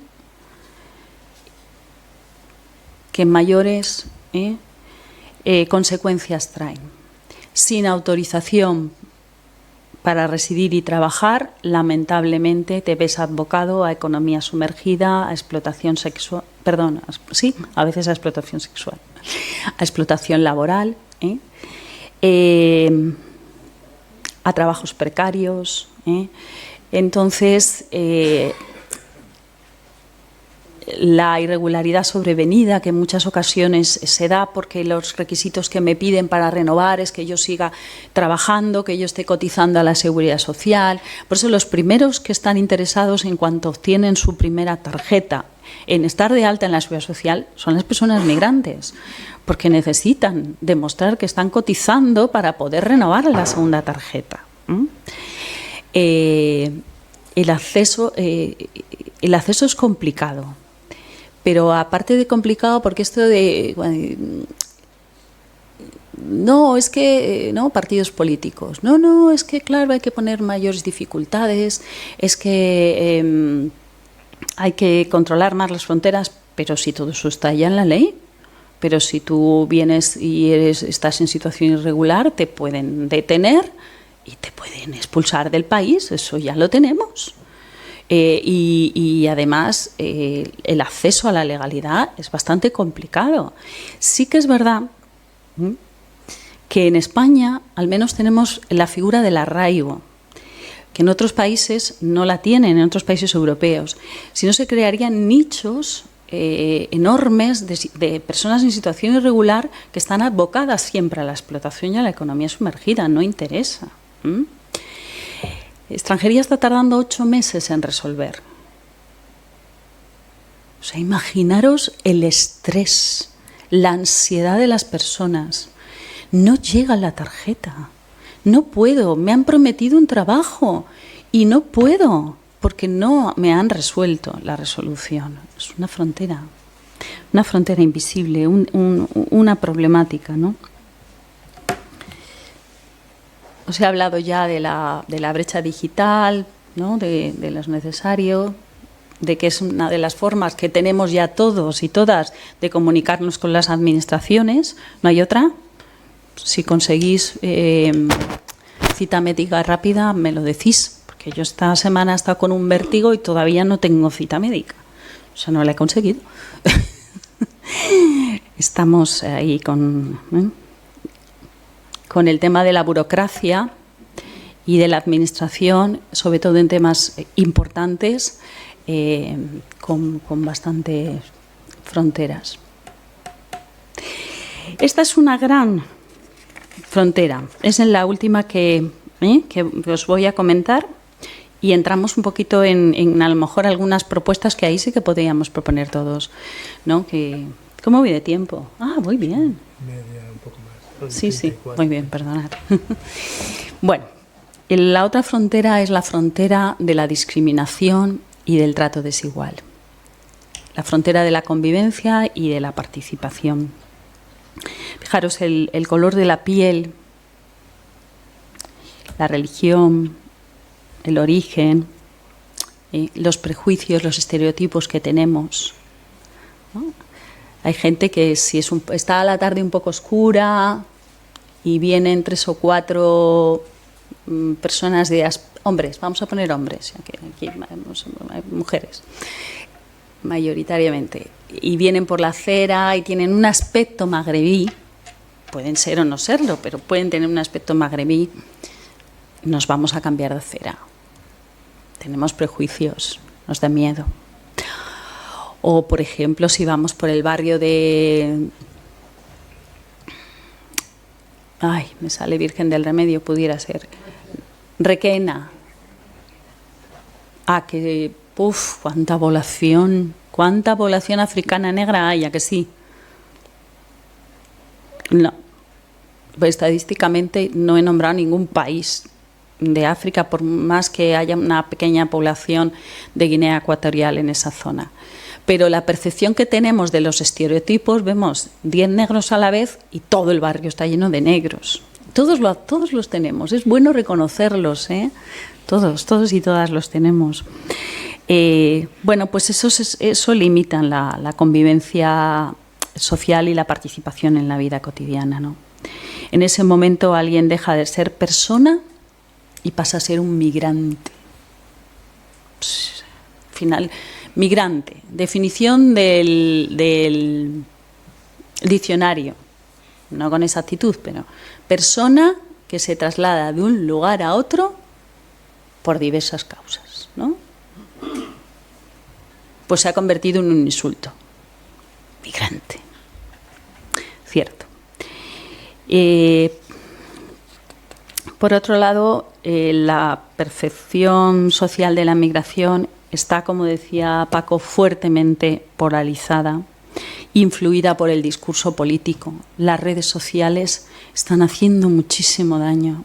que mayores consecuencias traen. Sin autorización para residir y trabajar, lamentablemente te ves abocado a economía sumergida, a explotación sexual, perdón, sí, a veces a explotación sexual, a explotación laboral, a trabajos precarios. Entonces, la irregularidad sobrevenida que en muchas ocasiones se da porque los requisitos que me piden para renovar es que yo siga trabajando, que yo esté cotizando a la seguridad social. Por eso los primeros que están interesados en cuanto obtienen su primera tarjeta en estar de alta en la seguridad social son las personas migrantes, porque necesitan demostrar que están cotizando para poder renovar la segunda tarjeta. El acceso es complicado. Pero aparte de complicado, porque esto de... No, es que... No, partidos políticos. No, es que, claro, hay que poner mayores dificultades, es que hay que controlar más las fronteras, pero si todo eso está ya en la ley. Pero si tú vienes y estás en situación irregular, te pueden detener y te pueden expulsar del país, eso ya lo tenemos. Y además el acceso a la legalidad es bastante complicado. Sí que es verdad que en España al menos tenemos la figura del arraigo, que en otros países no la tienen, en otros países europeos. Si no, se crearían nichos enormes de personas en situación irregular que están abocadas siempre a la explotación y a la economía sumergida. No interesa. Extranjería está tardando 8 meses en resolver. O sea, imaginaros el estrés, la ansiedad de las personas. No llega la tarjeta. No puedo, me han prometido un trabajo y no puedo porque no me han resuelto la resolución. Es una frontera invisible, una problemática, ¿no? Os he hablado ya de la brecha digital, ¿no? de lo necesario, de que es una de las formas que tenemos ya todos y todas de comunicarnos con las administraciones. No hay otra. Si conseguís cita médica rápida, me lo decís, porque yo esta semana he estado con un vértigo y todavía no tengo cita médica. O sea, no la he conseguido. Estamos ahí con el tema de la burocracia y de la administración, sobre todo en temas importantes, con bastantes fronteras. Esta es una gran frontera. Es en la última que os voy a comentar y entramos un poquito en a lo mejor algunas propuestas que ahí sí que podríamos proponer todos, ¿no? ¿Cómo voy de tiempo? Ah, muy bien. Media, un poco más. Sí, muy bien, perdonad. Bueno, la otra frontera es la frontera de la discriminación y del trato desigual. La frontera de la convivencia y de la participación. Fijaros, el color de la piel, la religión, el origen, los prejuicios, los estereotipos que tenemos, ¿no? Hay gente que si está a la tarde un poco oscura y vienen 3 o 4 personas hombres, vamos a poner hombres, ya que aquí hay mujeres mayoritariamente, y vienen por la acera y tienen un aspecto magrebí, pueden ser o no serlo, pero pueden tener un aspecto magrebí, nos vamos a cambiar de acera. Tenemos prejuicios, nos da miedo. O, por ejemplo, si vamos por el barrio de... Ay, me sale Virgen del Remedio, pudiera ser. Requena. Que... cuánta población africana negra hay, ¿a que sí? No. Estadísticamente no he nombrado ningún país de África, por más que haya una pequeña población de Guinea Ecuatorial en esa zona. Pero la percepción que tenemos de los estereotipos, vemos 10 negros a la vez y todo el barrio está lleno de negros. Todos los tenemos, es bueno reconocerlos, ¿eh? Todos y todas los tenemos. Bueno, pues eso limitan la convivencia social y la participación en la vida cotidiana, ¿no? En ese momento alguien deja de ser persona y pasa a ser un migrante. Final, migrante, definición del diccionario, no con exactitud, pero persona que se traslada de un lugar a otro por diversas causas, ¿no? Pues se ha convertido en un insulto. Migrante. Cierto. Por otro lado, la percepción social de la migración está, como decía Paco, fuertemente polarizada, influida por el discurso político. Las redes sociales están haciendo muchísimo daño,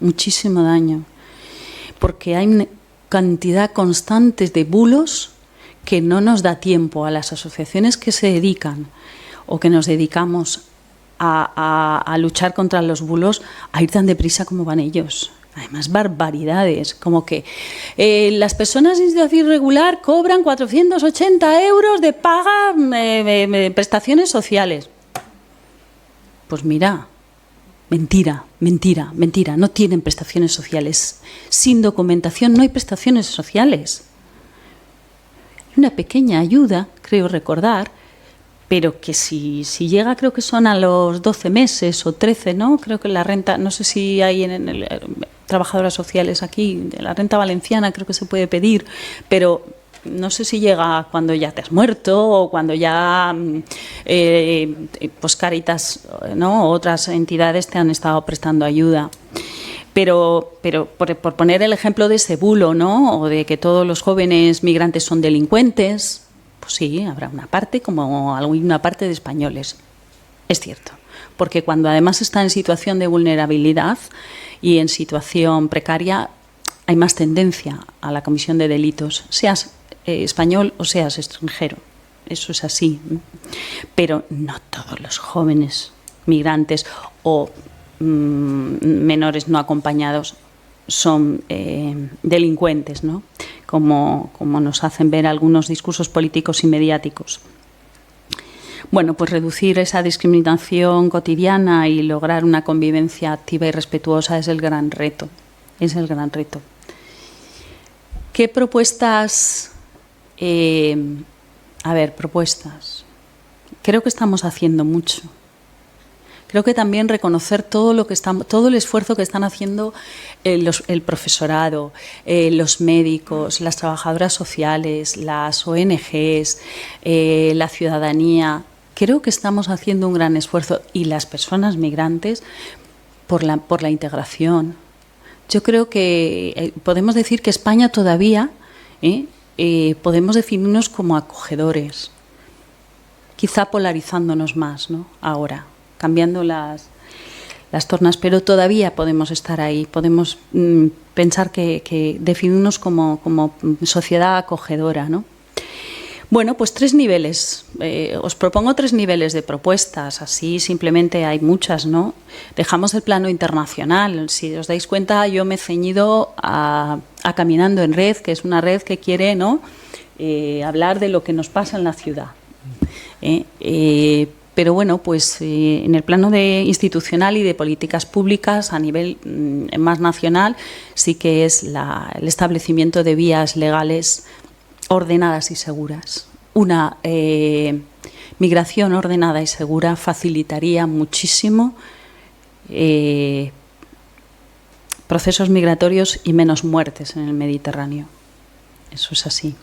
porque hay una cantidad constante de bulos que no nos da tiempo a las asociaciones que se dedican o que nos dedicamos a luchar contra los bulos a ir tan deprisa como van ellos. Además, barbaridades, como que las personas en situación irregular cobran 480 euros de paga prestaciones sociales. Pues mira, mentira, no tienen prestaciones sociales. Sin documentación no hay prestaciones sociales. Una pequeña ayuda, creo recordar, pero que si llega, creo que son a los 12 meses o 13, ¿no? Creo que la renta, no sé si hay en trabajadoras sociales aquí, la renta valenciana creo que se puede pedir, pero no sé si llega cuando ya te has muerto o cuando ya pues Cáritas, ¿no? Otras entidades te han estado prestando ayuda. Pero por poner el ejemplo de ese bulo, ¿no? O de que todos los jóvenes migrantes son delincuentes, pues sí, habrá una parte como alguna parte de españoles. Es cierto, porque cuando además está en situación de vulnerabilidad y en situación precaria, hay más tendencia a la comisión de delitos, seas español o seas extranjero. Eso es así. Pero no todos los jóvenes migrantes o menores no acompañados son delincuentes, ¿no? Como nos hacen ver algunos discursos políticos y mediáticos. Bueno, pues reducir esa discriminación cotidiana y lograr una convivencia activa y respetuosa es el gran reto. ¿Qué propuestas? Propuestas. Creo que estamos haciendo mucho. Creo que también reconocer todo el esfuerzo que están haciendo el profesorado, los médicos, las trabajadoras sociales, las ONGs, la ciudadanía. Creo que estamos haciendo un gran esfuerzo y las personas migrantes por la integración. Yo creo que podemos decir que España todavía podemos definirnos como acogedores, quizá polarizándonos más, ¿no? Ahora, cambiando las tornas, pero todavía podemos estar ahí, podemos pensar que definirnos como sociedad acogedora, ¿no? Bueno, pues 3 niveles. Os propongo 3 niveles de propuestas, así simplemente hay muchas, ¿no? Dejamos el plano internacional. Si os dais cuenta, yo me he ceñido a Caminando en Red, que es una red que quiere, ¿no? Hablar de lo que nos pasa en la ciudad. Pero bueno, pues en el plano institucional y de políticas públicas a nivel más nacional sí que es el establecimiento de vías legales ordenadas y seguras. Una migración ordenada y segura facilitaría muchísimo procesos migratorios y menos muertes en el Mediterráneo. Eso es así.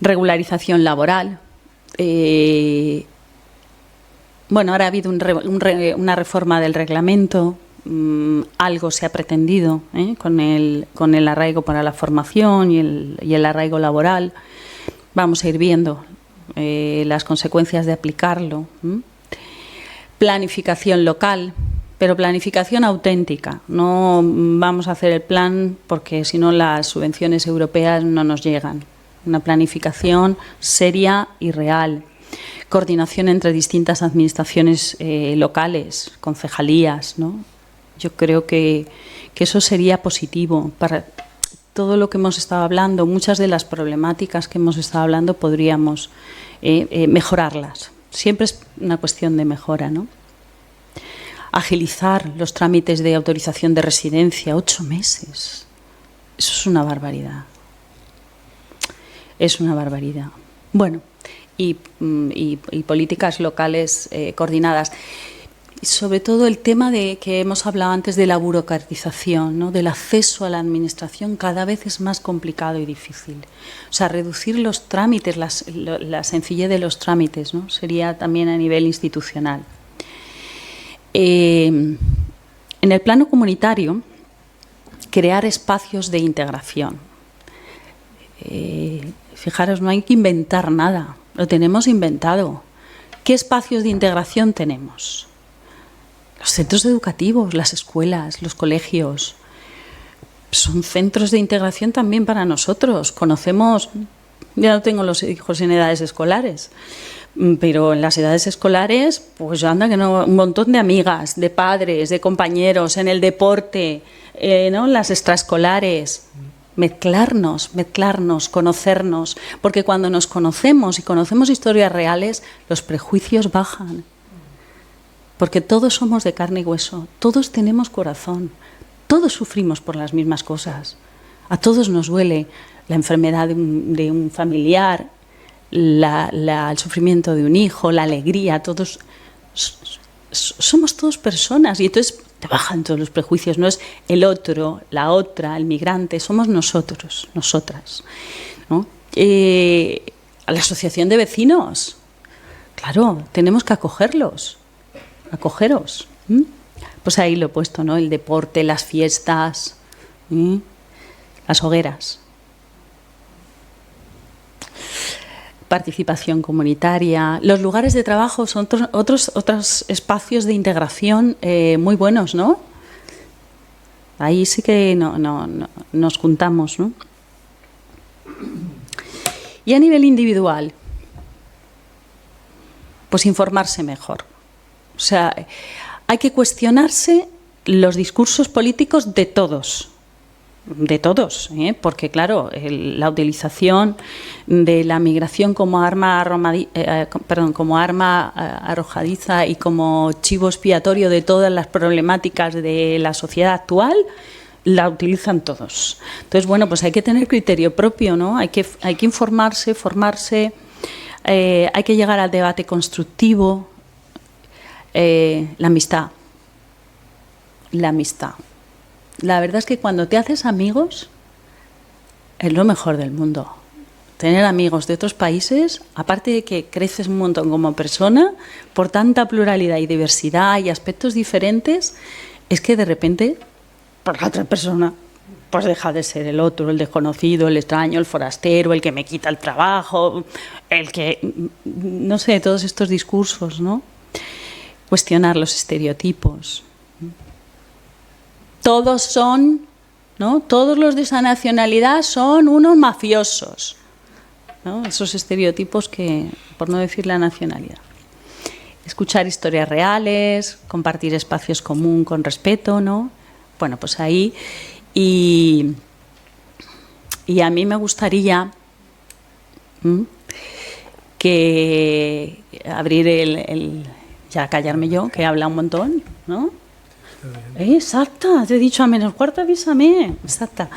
Regularización laboral. Bueno, ahora ha habido una reforma del reglamento, algo se ha pretendido con el arraigo para la formación y el arraigo laboral. Vamos a ir viendo las consecuencias de aplicarlo. Planificación local, pero planificación auténtica. No vamos a hacer el plan porque si no las subvenciones europeas no nos llegan. Una planificación seria y real. Coordinación entre distintas administraciones locales, concejalías, ¿no? Yo creo que eso sería positivo para todo lo que hemos estado hablando. Muchas de las problemáticas que hemos estado hablando podríamos mejorarlas. Siempre es una cuestión de mejora, ¿no? agilizar los trámites de autorización de residencia, 8 meses. Eso es una barbaridad. Es una barbaridad. Bueno, y políticas locales coordinadas. Sobre todo el tema de que hemos hablado antes de la burocratización, ¿no? Del acceso a la administración cada vez es más complicado y difícil. O sea, reducir los trámites, la sencillez de los trámites, ¿no? Sería también a nivel institucional. En el plano comunitario, crear espacios de integración. Fijaros, no hay que inventar nada, lo tenemos inventado. ¿Qué espacios de integración tenemos? Los centros educativos, las escuelas, los colegios, son centros de integración también para nosotros. Conocemos, ya no tengo los hijos en edades escolares, pero en las edades escolares, pues anda que no, un montón de amigas, de padres, de compañeros, en el deporte, ¿no? Las extraescolares. Mezclarnos, conocernos, porque cuando nos conocemos y conocemos historias reales, los prejuicios bajan. Porque todos somos de carne y hueso, todos tenemos corazón, todos sufrimos por las mismas cosas. A todos nos duele la enfermedad de un familiar, el sufrimiento de un hijo, la alegría, todos somos todos personas y entonces te bajan todos los prejuicios. No es el otro, la otra, el migrante, somos nosotros, nosotras, ¿no? A la asociación de vecinos, claro, tenemos que acogerlos. Acogeros. Pues ahí lo he puesto, ¿no? El deporte, las fiestas, las hogueras. Participación comunitaria. Los lugares de trabajo son otros espacios de integración muy buenos, ¿no? Ahí sí que nos juntamos, ¿no? Y a nivel individual, pues informarse mejor. O sea, hay que cuestionarse los discursos políticos de todos, porque claro, la utilización de la migración como arma arrojadiza y como chivo expiatorio de todas las problemáticas de la sociedad actual, la utilizan todos. Entonces, bueno, pues hay que tener criterio propio, ¿no? Hay que informarse, formarse, hay que llegar al debate constructivo. La amistad. La verdad es que cuando te haces amigos es lo mejor del mundo. Tener amigos de otros países, aparte de que creces un montón como persona, por tanta pluralidad y diversidad y aspectos diferentes, es que de repente, por la otra persona, pues deja de ser el otro, el desconocido, el extraño, el forastero, el que me quita el trabajo, el que, no sé, todos estos discursos, ¿no? Cuestionar los estereotipos. Todos son, ¿no? Todos los de esa nacionalidad son unos mafiosos, ¿no? Esos estereotipos que, por no decir la nacionalidad. Escuchar historias reales, compartir espacios comunes con respeto, ¿no? Bueno, pues ahí. Y a mí me gustaría que abrir ya callarme yo, que habla un montón, ¿no? Exacta, te he dicho a menos cuarto, avísame. Exacta.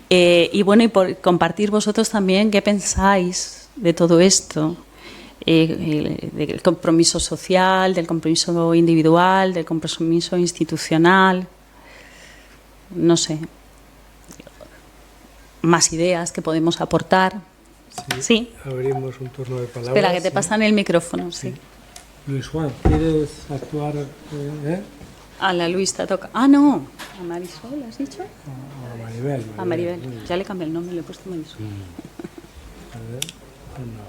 Y bueno, y por compartir vosotros también qué pensáis de todo esto, del compromiso social, del compromiso individual, del compromiso institucional, no sé, más ideas que podemos aportar. Sí. Abrimos un turno de palabras. Espera, que te pasan el micrófono, sí. Luis Juan, ¿quieres actuar? A la Luis te toca. Ah, no. ¿A Marisol has dicho? A Maribel. A Maribel. Ya le cambié el nombre, le he puesto Marisol. A ver, no.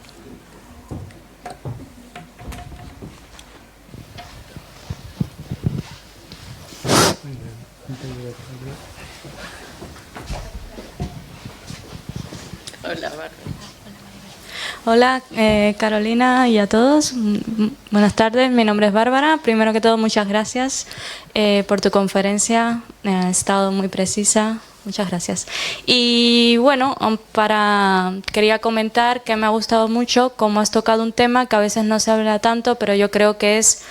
Hola, Bárbara. Hola, Carolina y a todos. Buenas tardes, mi nombre es Bárbara. Primero que todo, muchas gracias por tu conferencia. Ha estado muy precisa. Muchas gracias. Y bueno, quería comentar que me ha gustado mucho cómo has tocado un tema que a veces no se habla tanto, pero yo creo que es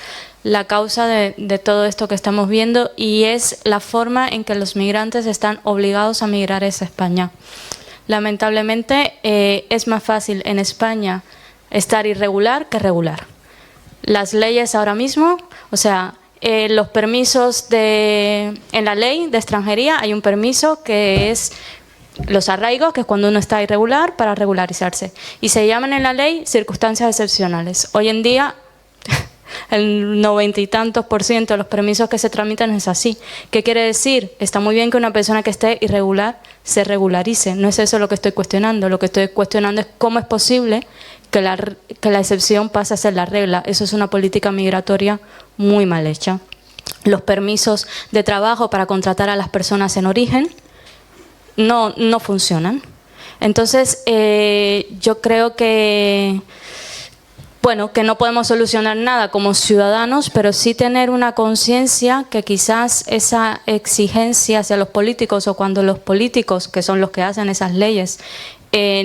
la causa de todo esto que estamos viendo, y es la forma en que los migrantes están obligados a migrar a España. Lamentablemente es más fácil en España estar irregular que regular. Las leyes ahora mismo, o sea, los permisos en la ley de extranjería hay un permiso que es los arraigos, que es cuando uno está irregular, para regularizarse. Y se llaman en la ley circunstancias excepcionales. Hoy en día el 90 y tantos % de los permisos que se tramitan es así. ¿Qué quiere decir? Está muy bien que una persona que esté irregular se regularice. No es eso lo que estoy cuestionando. Lo que estoy cuestionando es cómo es posible que la excepción pase a ser la regla. Eso es una política migratoria muy mal hecha. Los permisos de trabajo para contratar a las personas en origen no funcionan. Entonces, yo creo que, bueno, que no podemos solucionar nada como ciudadanos, pero sí tener una conciencia que quizás esa exigencia hacia los políticos, o cuando los políticos, que son los que hacen esas leyes,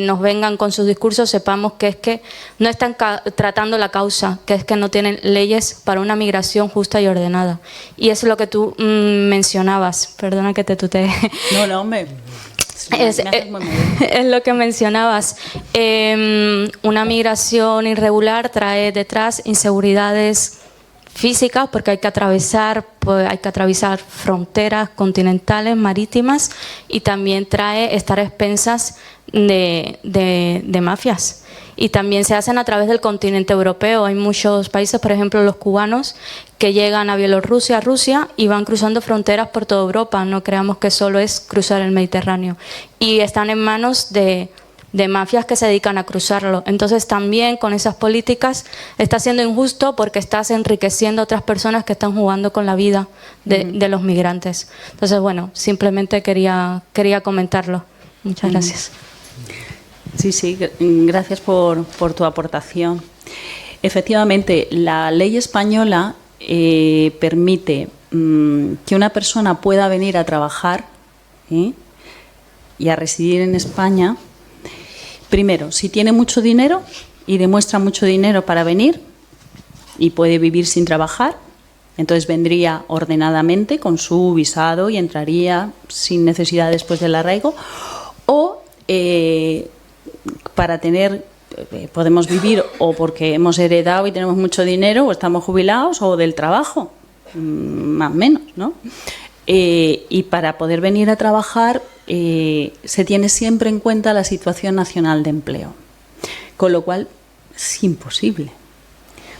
nos vengan con sus discursos, sepamos que es que no están tratando la causa, que es que no tienen leyes para una migración justa y ordenada. Y es lo que tú mencionabas, perdona que te tutee. No, hombre. Es lo que mencionabas. Una migración irregular trae detrás inseguridades físicas, porque hay que atravesar fronteras continentales, marítimas, y también trae estar a expensas de mafias. Y también se hacen a través del continente europeo. Hay muchos países, por ejemplo los cubanos, que llegan a Bielorrusia, a Rusia, y van cruzando fronteras por toda Europa. No creamos que solo es cruzar el Mediterráneo. Y están en manos de mafias que se dedican a cruzarlo. Entonces también con esas políticas está siendo injusto, porque estás enriqueciendo a otras personas que están jugando con la vida de los migrantes. Entonces, bueno, simplemente quería comentarlo. Muchas gracias. Sí, gracias por tu aportación. Efectivamente, la ley española permite que una persona pueda venir a trabajar y a residir en España. Primero, si tiene mucho dinero y demuestra mucho dinero para venir y puede vivir sin trabajar, entonces vendría ordenadamente con su visado y entraría sin necesidad después del arraigo. O para tener, podemos vivir o porque hemos heredado y tenemos mucho dinero, o estamos jubilados, o del trabajo, más o menos, ¿no? Y para poder venir a trabajar se tiene siempre en cuenta la situación nacional de empleo, con lo cual es imposible,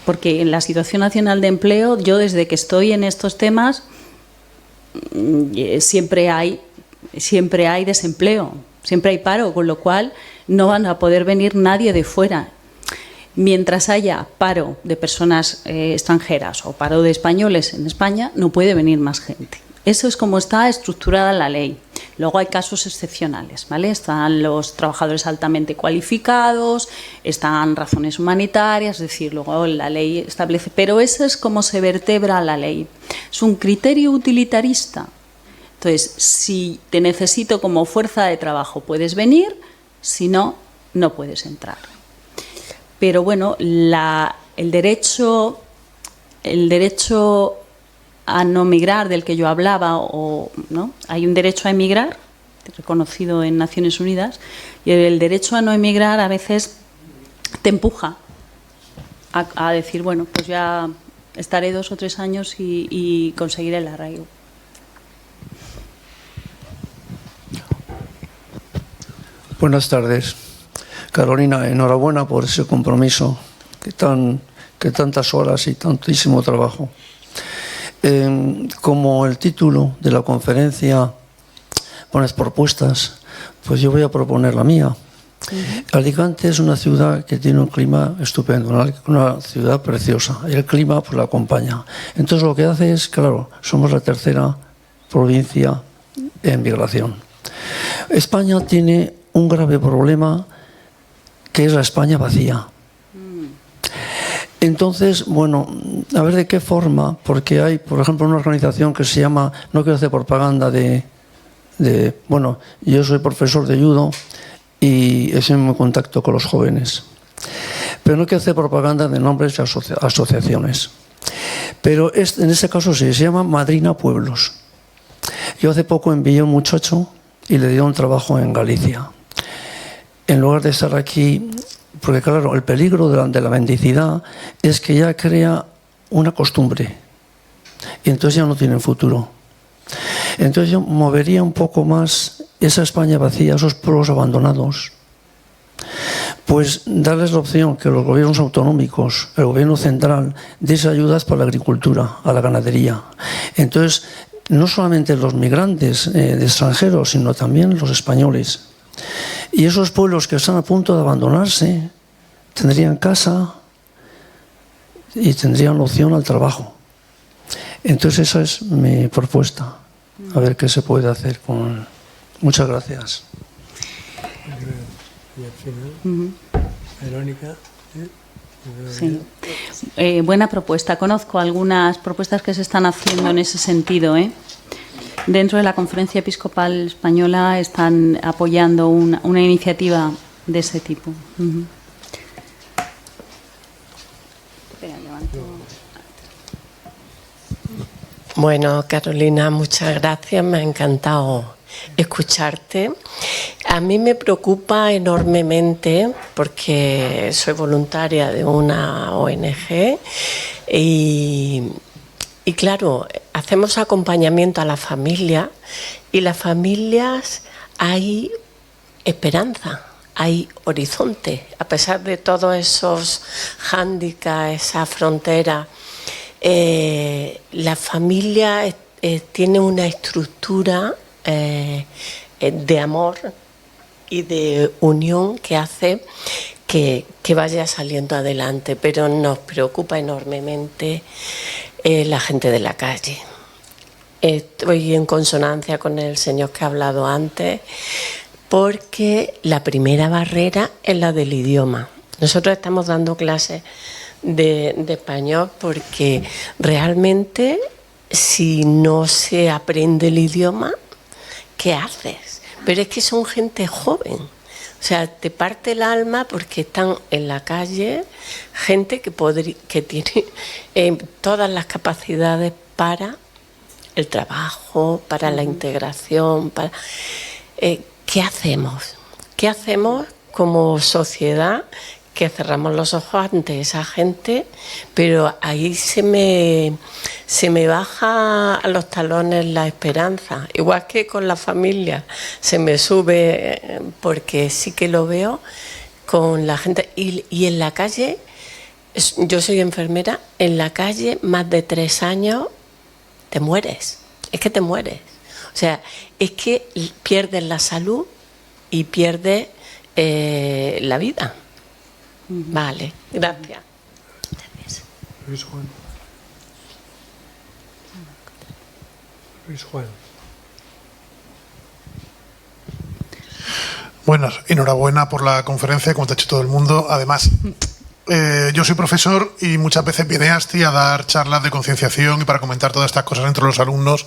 porque en la situación nacional de empleo, yo desde que estoy en estos temas, siempre hay desempleo, siempre hay paro, con lo cual no van a poder venir nadie de fuera. Mientras haya paro de personas extranjeras o paro de españoles en España, no puede venir más gente. Eso es como está estructurada la ley. Luego hay casos excepcionales, ¿vale? Están los trabajadores altamente cualificados, están razones humanitarias, es decir, luego la ley establece, pero eso es como se vertebra la ley. Es un criterio utilitarista. Entonces, si te necesito como fuerza de trabajo, puedes venir, si no, no puedes entrar. Pero bueno, el derecho a no migrar del que yo hablaba, ¿no? Hay un derecho a emigrar, reconocido en Naciones Unidas, y el derecho a no emigrar a veces te empuja a decir, bueno, pues ya estaré 2 o 3 años y conseguiré el arraigo. Buenas tardes. Carolina, enhorabuena por ese compromiso, que tantas horas y tantísimo trabajo. Como el título de la conferencia pones propuestas, pues yo voy a proponer la mía. Alicante es una ciudad que tiene un clima estupendo, una ciudad preciosa, y el clima pues la acompaña. Entonces lo que hace es, claro, somos la 3ª provincia en migración. España tiene un grave problema, que es la España vacía. Entonces, bueno, a ver de qué forma, porque hay, por ejemplo, una organización que se llama, no quiero hacer propaganda bueno, yo soy profesor de judo y estoy en contacto con los jóvenes, pero no quiero hacer propaganda de nombres de asociaciones. Pero en este caso sí, se llama Madrina Pueblos. Yo hace poco envié a un muchacho y le dieron trabajo en Galicia. En lugar de estar aquí, porque claro, el peligro de la mendicidad es que ya crea una costumbre y entonces ya no tienen futuro. Entonces yo movería un poco más esa España vacía, esos pueblos abandonados, pues darles la opción que los gobiernos autonómicos, el gobierno central, diese ayudas para la agricultura, a la ganadería. Entonces, no solamente los migrantes de extranjeros, sino también los españoles. Y esos pueblos que están a punto de abandonarse tendrían casa y tendrían opción al trabajo. Entonces esa es mi propuesta. A ver qué se puede hacer con... Muchas gracias. Y al final, Verónica. Sí. Buena propuesta. Conozco algunas propuestas que se están haciendo en ese sentido, ¿eh? Dentro de la Conferencia Episcopal Española están apoyando una iniciativa de ese tipo. Bueno, Carolina, muchas gracias. Me ha encantado escucharte. A mí me preocupa enormemente porque soy voluntaria de una ONG y claro, hacemos acompañamiento a la familia y las familias hay esperanza, hay horizonte, a pesar de todos esos hándicaps, esa frontera. La familia tiene una estructura de amor y de unión que hace que vaya saliendo adelante, pero nos preocupa enormemente la gente de la calle. Estoy en consonancia con el señor que ha hablado antes, porque la primera barrera es la del idioma. Nosotros estamos dando clases de español porque realmente si no se aprende el idioma, ¿qué haces? Pero es que son gente joven. O sea, te parte el alma porque están en la calle gente que tiene todas las capacidades para el trabajo, para la integración. ¿Qué hacemos? ¿Qué hacemos como sociedad? Que cerramos los ojos ante esa gente, pero ahí se me baja a los talones la esperanza. Igual que con la familia, se me sube, porque sí que lo veo con la gente. Y en la calle, yo soy enfermera, en la calle más de 3 años te mueres. Es que te mueres. O sea, es que pierdes la salud y pierdes la vida. Vale, gracias. Luis Juan. Luis Juan. Buenas, enhorabuena por la conferencia, como te ha hecho todo el mundo. Además, yo soy profesor y muchas veces viene Asti a dar charlas de concienciación y para comentar todas estas cosas entre los alumnos,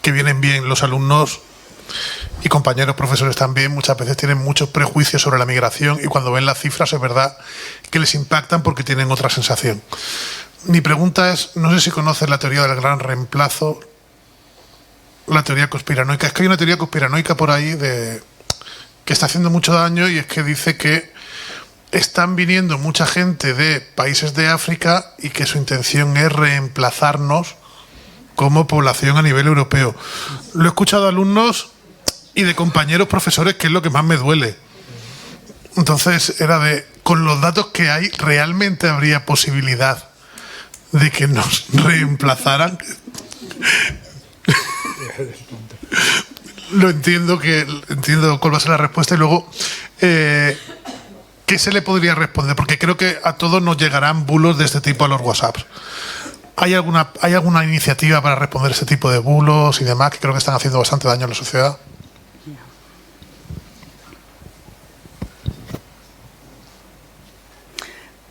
que vienen bien. Los alumnos y compañeros profesores también muchas veces tienen muchos prejuicios sobre la migración y cuando ven las cifras es verdad que les impactan porque tienen otra sensación. Mi pregunta es, no sé si conoces la teoría del gran reemplazo, la teoría conspiranoica. Es que hay una teoría conspiranoica por ahí que está haciendo mucho daño y es que dice que están viniendo mucha gente de países de África y que su intención es reemplazarnos como población a nivel europeo. Lo he escuchado a alumnos y de compañeros profesores, que es lo que más me duele. Entonces era con los datos que hay, ¿realmente habría posibilidad de que nos reemplazaran? Entiendo cuál va a ser la respuesta y luego ¿qué se le podría responder? Porque creo que a todos nos llegarán bulos de este tipo a los WhatsApps. ¿Hay alguna iniciativa para responder ese tipo de bulos y demás que creo que están haciendo bastante daño a la sociedad?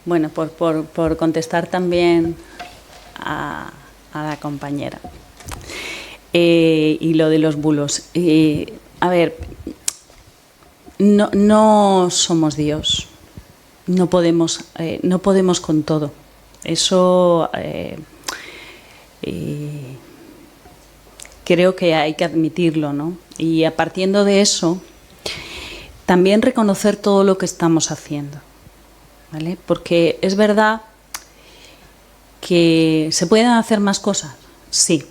Bueno, por contestar también a la compañera. Y lo de los bulos. A ver, no somos Dios. No podemos con todo. Eso creo que hay que admitirlo, ¿no? Y partiendo de eso, también reconocer todo lo que estamos haciendo, ¿vale? Porque es verdad que se pueden hacer más cosas, sí,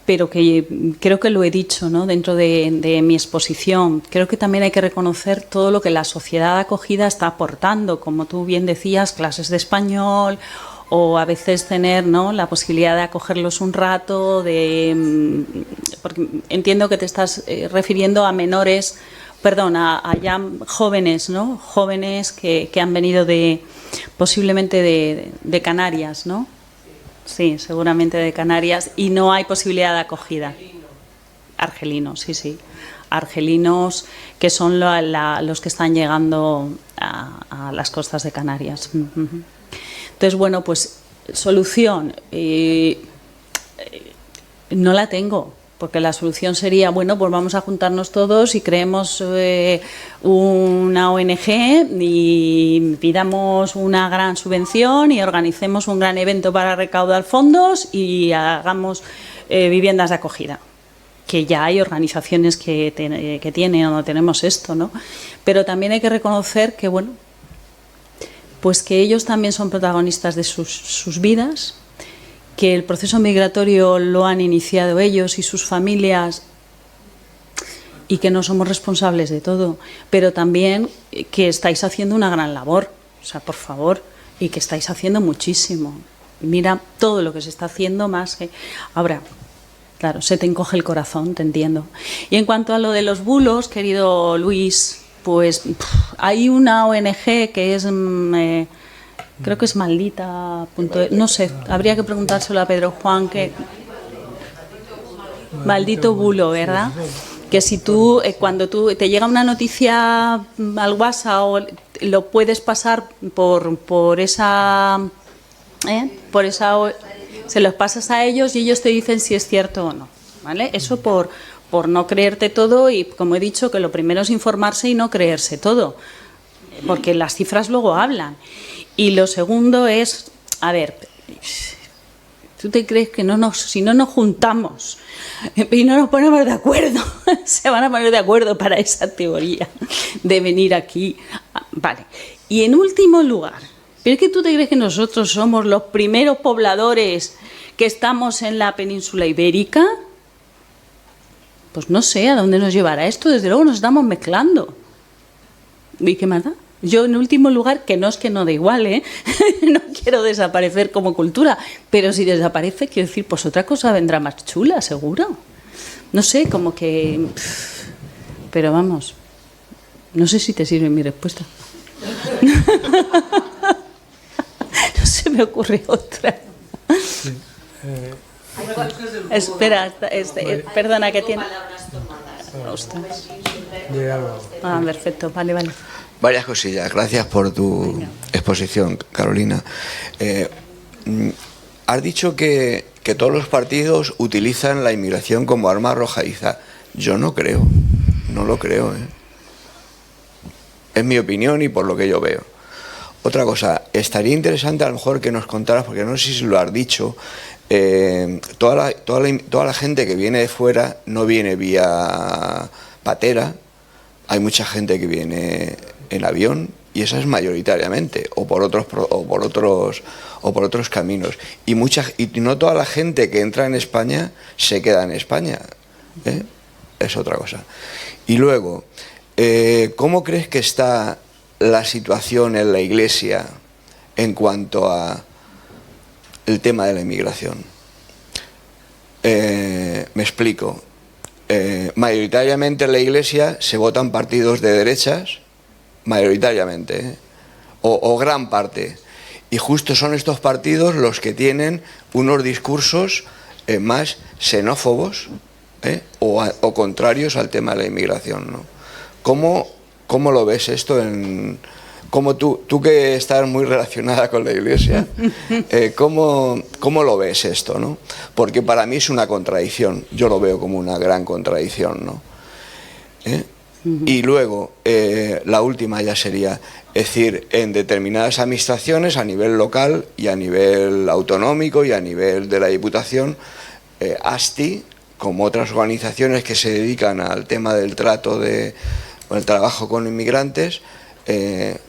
pero que creo que lo he dicho, ¿no? Dentro de mi exposición, creo que también hay que reconocer todo lo que la sociedad acogida está aportando, como tú bien decías, clases de español, o a veces tener, ¿no?, la posibilidad de acogerlos un rato, porque entiendo que te estás refiriendo a menores, perdón, a ya jóvenes, ¿no?, jóvenes que han venido posiblemente de Canarias, ¿no? Sí, seguramente de Canarias, y no hay posibilidad de acogida. Argelinos, sí, sí. Argelinos, que son los que están llegando a las costas de Canarias. Entonces, bueno, pues solución no la tengo, porque la solución sería, bueno, pues vamos a juntarnos todos y creemos una ONG y pidamos una gran subvención y organicemos un gran evento para recaudar fondos y hagamos viviendas de acogida. Que ya hay organizaciones que tienen o no tenemos esto, ¿no? Pero también hay que reconocer que, bueno, pues que ellos también son protagonistas de sus vidas, que el proceso migratorio lo han iniciado ellos y sus familias y que no somos responsables de todo, pero también que estáis haciendo una gran labor, o sea, por favor, y que estáis haciendo muchísimo. Mira todo lo que se está haciendo más que... Ahora, claro, se te encoge el corazón, te entiendo. Y en cuanto a lo de los bulos, querido Luis, pues hay una ONG que es, creo que es maldita, no sé, habría que preguntárselo a Pedro Juan, que maldito bulo, ¿verdad? Que si tú, cuando te llega una noticia al WhatsApp, o lo puedes pasar por esa, se los pasas a ellos y ellos te dicen si es cierto o no, ¿vale? Eso por no creerte todo, y como he dicho, que lo primero es informarse y no creerse todo, porque las cifras luego hablan. Y lo segundo es, a ver, ¿tú te crees que si no nos juntamos y no nos ponemos de acuerdo, se van a poner de acuerdo para esa teoría de venir aquí? Vale. Y en último lugar, ¿pero es que tú te crees que nosotros somos los primeros pobladores que estamos en la península ibérica? Pues no sé a dónde nos llevará esto, desde luego nos estamos mezclando. ¿Y qué más da? Yo, en último lugar, que no es que no da igual, no quiero desaparecer como cultura, pero si desaparece, quiero decir, pues otra cosa vendrá más chula, seguro. No sé, como que... Pero vamos, no sé si te sirve mi respuesta. No se me ocurre otra. Sí. Espera, perdona, que tiene... Perfecto, vale. Varias cosillas. Gracias por tu exposición, Carolina. Has dicho que todos los partidos utilizan la inmigración como arma arrojadiza. Yo no creo, no lo creo. Es mi opinión y por lo que yo veo. Otra cosa, estaría interesante a lo mejor que nos contaras, porque no sé si lo has dicho, toda la gente que viene de fuera no viene vía patera, hay mucha gente que viene en avión, y esa es mayoritariamente, o por otros caminos, y no toda la gente que entra en España se queda en España, es otra cosa. Y luego, ¿cómo crees que está la situación en la Iglesia en cuanto a el tema de la inmigración? Me explico. Mayoritariamente en la Iglesia se votan partidos de derechas, mayoritariamente, o gran parte, y justo son estos partidos los que tienen unos discursos más xenófobos o contrarios al tema de la inmigración, ¿no? ¿Cómo lo ves esto? Como tú que estás muy relacionada con la Iglesia, ¿cómo lo ves esto, ¿no? Porque para mí es una contradicción, yo lo veo como una gran contradicción, ¿no? Y luego, la última ya sería, es decir, en determinadas administraciones a nivel local y a nivel autonómico y a nivel de la Diputación, ASTI, como otras organizaciones que se dedican al tema del trato o el trabajo con inmigrantes,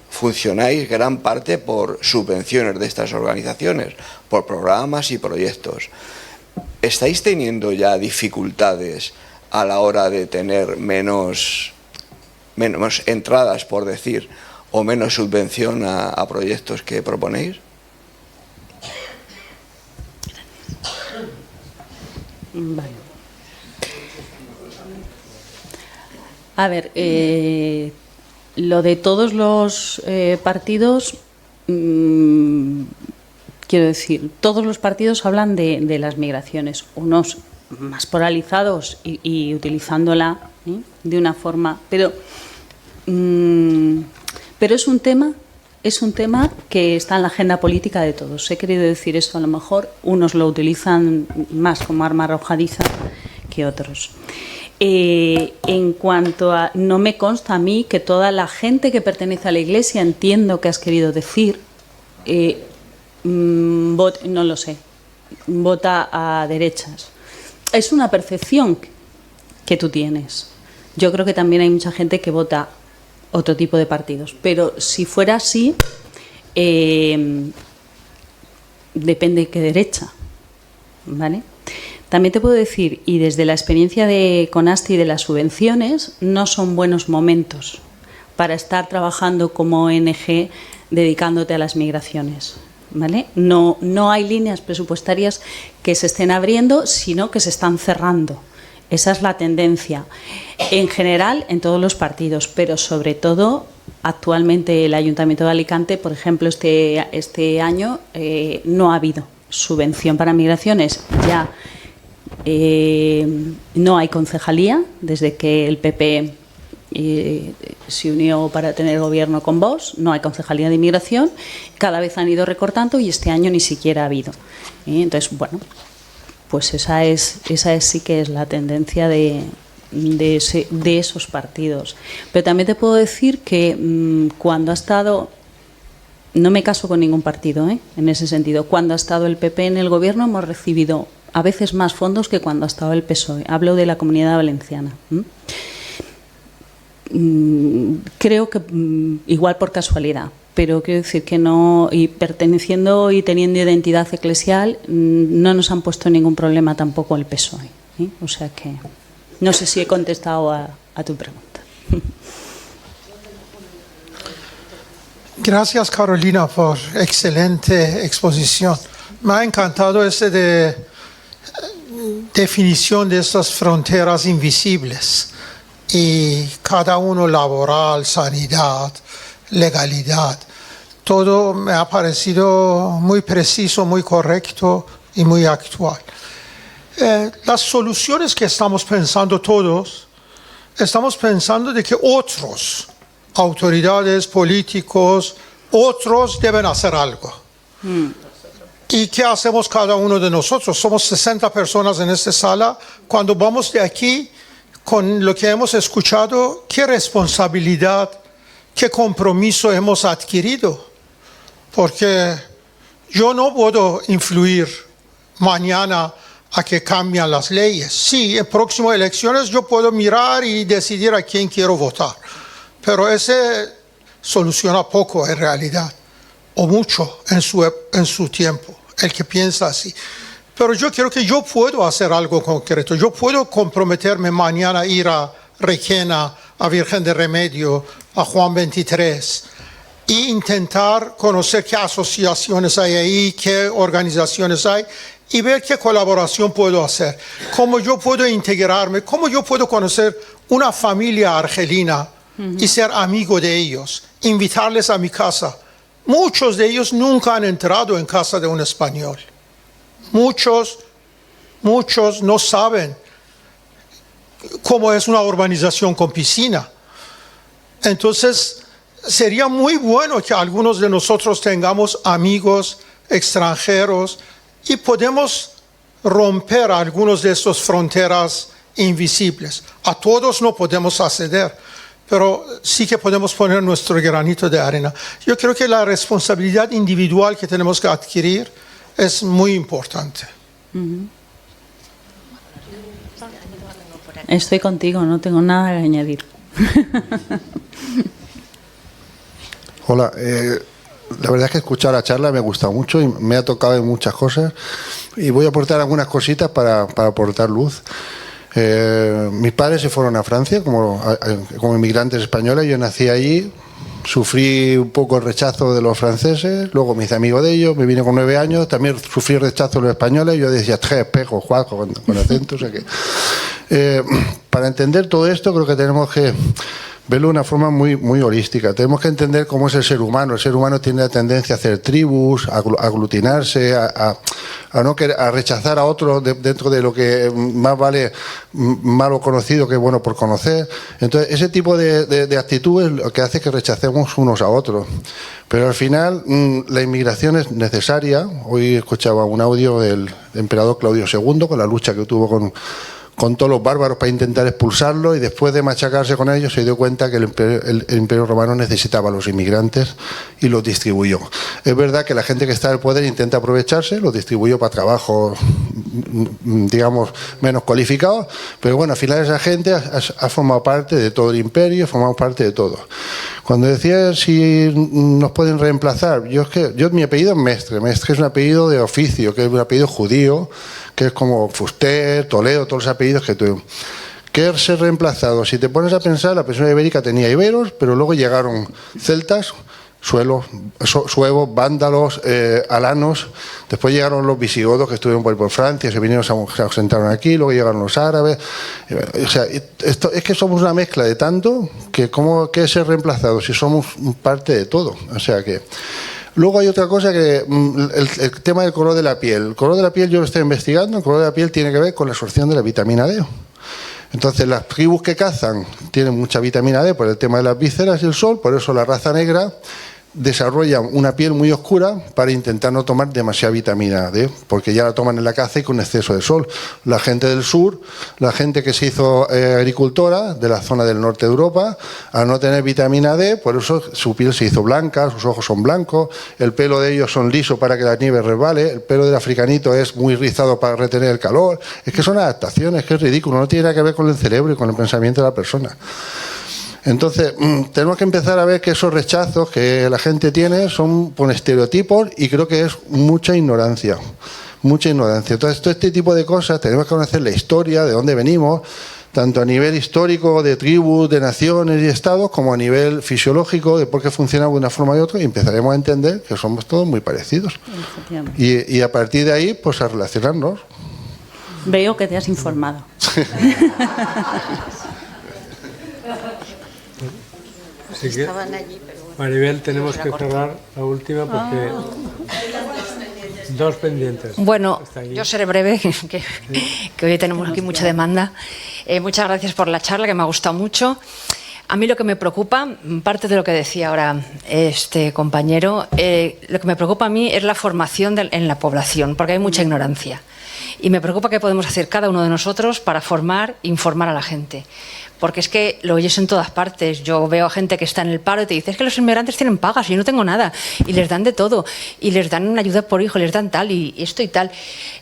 funcionáis gran parte por subvenciones de estas organizaciones, por programas y proyectos. ¿Estáis teniendo ya dificultades a la hora de tener menos entradas, por decir, o menos subvención a proyectos que proponéis? Vale. A ver, lo de todos los partidos, quiero decir, todos los partidos hablan de las migraciones, unos más polarizados y utilizándola de una forma, pero es un tema que está en la agenda política de todos. He querido decir esto, a lo mejor unos lo utilizan más como arma arrojadiza que otros. En cuanto a, no me consta a mí que toda la gente que pertenece a la Iglesia, entiendo que has querido decir, no lo sé, vota a derechas. Es una percepción que tú tienes. Yo creo que también hay mucha gente que vota otro tipo de partidos, pero si fuera así, depende de qué derecha, ¿vale? También te puedo decir, y desde la experiencia con ASTI de las subvenciones, no son buenos momentos para estar trabajando como ONG dedicándote a las migraciones, ¿vale? No hay líneas presupuestarias que se estén abriendo, sino que se están cerrando. Esa es la tendencia, en general, en todos los partidos, pero sobre todo, actualmente el Ayuntamiento de Alicante, por ejemplo, este año no ha habido subvención para migraciones. Ya no hay concejalía, desde que el PP se unió para tener gobierno con Vox, no hay concejalía de inmigración, cada vez han ido recortando y este año ni siquiera ha habido. Entonces, bueno, pues esa sí que es la tendencia de esos partidos. Pero también te puedo decir que cuando ha estado, no me caso con ningún partido, en ese sentido, cuando ha estado el PP en el gobierno hemos recibido a veces más fondos que cuando ha estado el PSOE. Hablo de la Comunidad Valenciana. Creo que igual por casualidad, pero quiero decir que no, y perteneciendo y teniendo identidad eclesial, no nos han puesto ningún problema tampoco el PSOE. O sea que no sé si he contestado a tu pregunta. Gracias, Carolina, por excelente exposición. Me ha encantado definición de estas fronteras invisibles y cada uno laboral, sanidad, legalidad. Todo me ha parecido muy preciso, muy correcto y muy actual. Las soluciones que estamos pensando todos, estamos pensando de que otros, autoridades, políticos, otros deben hacer algo. ¿Y qué hacemos cada uno de nosotros? Somos 60 personas en esta sala. Cuando vamos de aquí, con lo que hemos escuchado, ¿qué responsabilidad, qué compromiso hemos adquirido? Porque yo no puedo influir mañana a que cambien las leyes. Sí, en próximas elecciones yo puedo mirar y decidir a quién quiero votar. Pero ese soluciona poco en realidad, o mucho en su tiempo, el que piensa así. Pero yo creo que yo puedo hacer algo concreto. Yo puedo comprometerme mañana a ir a Requena, a Virgen de Remedio, a Juan 23, e intentar conocer qué asociaciones hay ahí, qué organizaciones hay, y ver qué colaboración puedo hacer, cómo yo puedo integrarme, cómo yo puedo conocer una familia argelina y ser amigo de ellos, invitarles a mi casa. Muchos de ellos nunca han entrado en casa de un español. Muchos no saben cómo es una urbanización con piscina. Entonces, sería muy bueno que algunos de nosotros tengamos amigos extranjeros y podemos romper algunas de estas fronteras invisibles. A todos no podemos acceder, pero sí que podemos poner nuestro granito de arena. Yo creo que la responsabilidad individual que tenemos que adquirir es muy importante. Estoy contigo, no tengo nada que añadir. Hola, la verdad es que escuchar la charla me ha gustado mucho y me ha tocado en muchas cosas y voy a aportar algunas cositas para aportar luz. Mis padres se fueron a Francia como inmigrantes españoles, yo nací allí, sufrí un poco el rechazo de los franceses, luego me hice amigo de ellos, me vine con 9 años, también sufrí el rechazo de los españoles, yo decía tres espejos, Juaco, con acento, o sea que... para entender todo esto creo que tenemos que verlo de una forma muy, muy holística. Tenemos que entender cómo es el ser humano. El ser humano tiene la tendencia a hacer tribus, a aglutinarse, a rechazar a otros dentro de lo que más vale malo conocido que bueno por conocer. Entonces, ese tipo de actitud es lo que hace que rechacemos unos a otros. Pero al final, la inmigración es necesaria. Hoy escuchaba un audio del emperador Claudio II con la lucha que tuvo con todos los bárbaros para intentar expulsarlos, y después de machacarse con ellos se dio cuenta que el Imperio Romano necesitaba a los inmigrantes y los distribuyó. Es verdad que la gente que está en el poder intenta aprovecharse, los distribuyó para trabajos, digamos, menos cualificados, pero bueno, al final esa gente ha formado parte de todo el imperio, ha formado parte de todo. Cuando decía si nos pueden reemplazar, yo mi apellido es Mestre. Mestre es un apellido de oficio, que es un apellido judío, que es como Fuster, Toledo, todos los apellidos que tuvieron. ¿Qué es ser reemplazado? Si te pones a pensar, la península ibérica tenía iberos, pero luego llegaron celtas, suevos, vándalos, alanos, después llegaron los visigodos que estuvieron por Francia, se vinieron, se asentaron aquí, luego llegaron los árabes. O sea, esto, es que somos una mezcla de tanto que ¿qué es ser reemplazado? Si somos parte de todo. O sea que... Luego hay otra cosa que el tema del color de la piel. El color de la piel yo lo estoy investigando. El color de la piel tiene que ver con la absorción de la vitamina D. Entonces las tribus que cazan tienen mucha vitamina D por el tema de las vísceras y el sol, por eso la raza negra desarrolla una piel muy oscura para intentar no tomar demasiada vitamina D, porque ya la toman en la caza y con exceso de sol. La gente del sur, la gente que se hizo agricultora de la zona del norte de Europa, al no tener vitamina D, por eso su piel se hizo blanca, sus ojos son blancos, el pelo de ellos son liso para que la nieve resbale, el pelo del africanito es muy rizado para retener el calor. Es que son adaptaciones, que es ridículo, no tiene nada que ver con el cerebro y con el pensamiento de la persona. Entonces, tenemos que empezar a ver que esos rechazos que la gente tiene son por estereotipos, y creo que es mucha ignorancia. Mucha ignorancia. Entonces, todo este tipo de cosas tenemos que conocer la historia, de dónde venimos, tanto a nivel histórico, de tribus, de naciones y estados, como a nivel fisiológico, de por qué funcionamos de una forma y otra, y empezaremos a entender que somos todos muy parecidos. Y a partir de ahí, pues a relacionarnos. Veo que te has informado. Así que, Maribel, tenemos que cerrar la última porque dos pendientes. Bueno, yo seré breve, que hoy tenemos aquí mucha demanda. Muchas gracias por la charla, que me ha gustado mucho. A mí lo que me preocupa, parte de lo que decía ahora este compañero, lo que me preocupa a mí es la formación en la población, porque hay mucha ignorancia. Y me preocupa qué podemos hacer cada uno de nosotros para informar a la gente. Porque es que lo oyes en todas partes. Yo veo a gente que está en el paro y te dice, es que los inmigrantes tienen pagas y yo no tengo nada. Y les dan de todo. Y les dan una ayuda por hijo, les dan tal y esto y tal.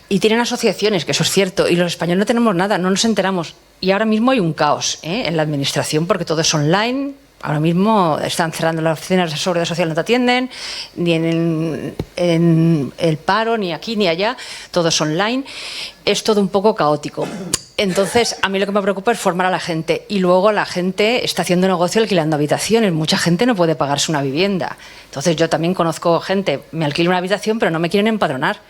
Y tienen asociaciones, que eso es cierto. Y los españoles no tenemos nada, no nos enteramos. Y ahora mismo hay un caos en la administración porque todo es online. Ahora mismo están cerrando las oficinas de seguridad social, no te atienden, ni en el paro, ni aquí, ni allá, todo es online. Es todo un poco caótico. Entonces, a mí lo que me preocupa es formar a la gente. Y luego la gente está haciendo negocio alquilando habitaciones. Mucha gente no puede pagarse una vivienda. Entonces, yo también conozco gente, me alquilo una habitación, pero no me quieren empadronar.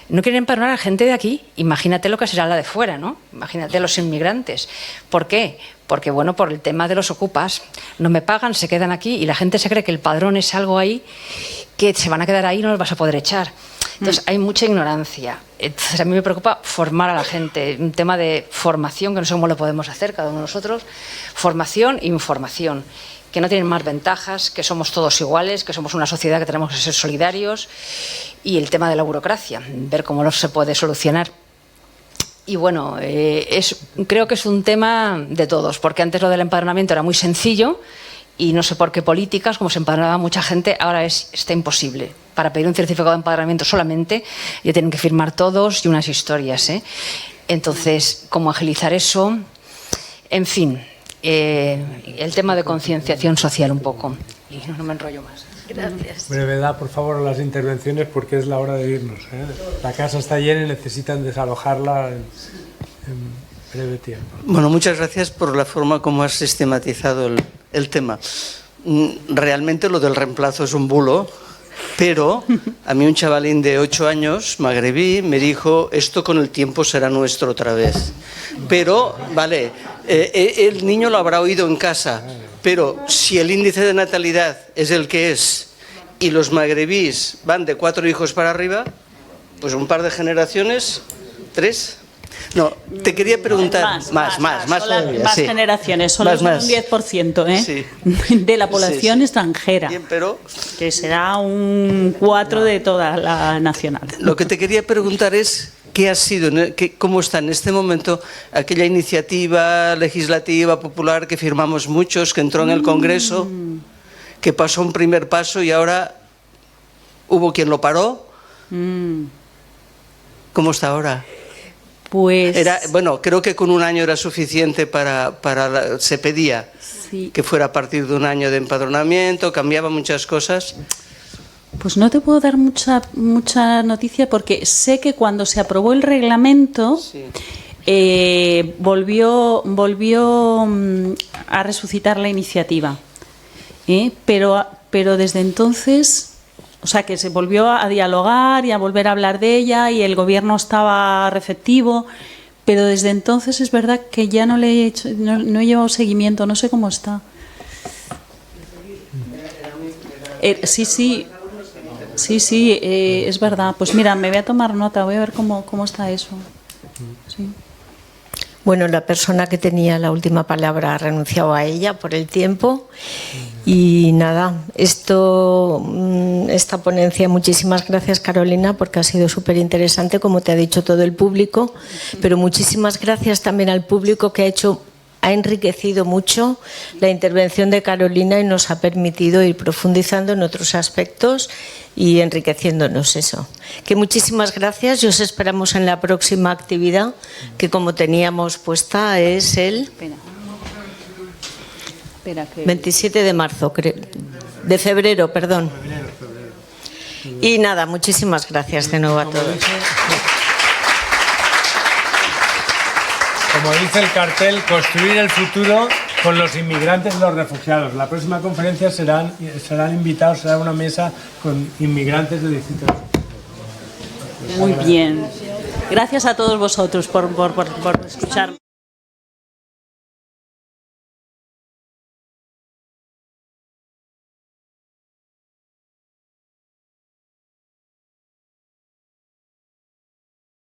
No quieren empadronar a gente de aquí. Imagínate lo que será la de fuera, ¿no? Imagínate los inmigrantes. ¿Por qué? Porque, bueno, por el tema de los ocupas. No me pagan, se quedan aquí y la gente se cree que el padrón es algo ahí, que se van a quedar ahí y no los vas a poder echar. Entonces, hay mucha ignorancia. Entonces, a mí me preocupa formar a la gente. Un tema de formación, que no sé cómo lo podemos hacer cada uno de nosotros. Formación e información. Que no tienen más ventajas, que somos todos iguales, que somos una sociedad que tenemos que ser solidarios, y el tema de la burocracia, ver cómo se puede solucionar. Y bueno, creo que es un tema de todos, porque antes lo del empadronamiento era muy sencillo y no sé por qué políticas, como se empadronaba mucha gente, ahora está imposible. Para pedir un certificado de empadronamiento solamente ya tienen que firmar todos y unas historias, ¿eh? Entonces, ¿cómo agilizar eso? En fin, el tema de concienciación social un poco. Y no me enrollo más. Gracias. Brevedad, por favor, a las intervenciones porque es la hora de irnos, ¿eh? La casa está llena y necesitan desalojarla en breve tiempo. Bueno, muchas gracias por la forma como has sistematizado el tema. Realmente lo del reemplazo es un bulo, pero a mí un chavalín de 8 años, magrebí, me dijo, esto con el tiempo será nuestro otra vez. Pero, vale, el niño lo habrá oído en casa, pero si el índice de natalidad es el que es y los magrebís van de 4 hijos para arriba, pues un par de generaciones, 3... No, te quería preguntar más sí. Generaciones, solo es un 10%, ¿eh? Sí. De la población extranjera. Bien, pero que será un 4% de toda la nacional. Lo que te quería preguntar es qué ha sido, cómo está en este momento aquella iniciativa legislativa popular que firmamos muchos, que entró en el Congreso, que pasó un primer paso y ahora hubo quien lo paró. ¿Cómo está ahora? Pues bueno, creo que con un año era suficiente se pedía que fuera a partir de un año de empadronamiento, cambiaba muchas cosas. Pues no te puedo dar mucha noticia porque sé que cuando se aprobó el reglamento volvió a resucitar la iniciativa, pero desde entonces... O sea, que se volvió a dialogar y a volver a hablar de ella y el gobierno estaba receptivo, pero desde entonces es verdad que ya no he llevado seguimiento, no sé cómo está. Sí, es verdad. Pues mira, me voy a tomar nota, voy a ver cómo está eso. Sí. Bueno, la persona que tenía la última palabra ha renunciado a ella por el tiempo y nada, esta ponencia, muchísimas gracias Carolina porque ha sido súper interesante como te ha dicho todo el público, pero muchísimas gracias también al público que ha enriquecido mucho la intervención de Carolina y nos ha permitido ir profundizando en otros aspectos y enriqueciéndonos eso. Que muchísimas gracias y os esperamos en la próxima actividad que como teníamos puesta es el 27 de marzo, de febrero, perdón. Y nada, muchísimas gracias de nuevo a todos. Como dice el cartel, construir el futuro con los inmigrantes y los refugiados. La próxima conferencia serán invitados, será una mesa con inmigrantes de distintos. Muy bien. Gracias a todos vosotros por escucharme.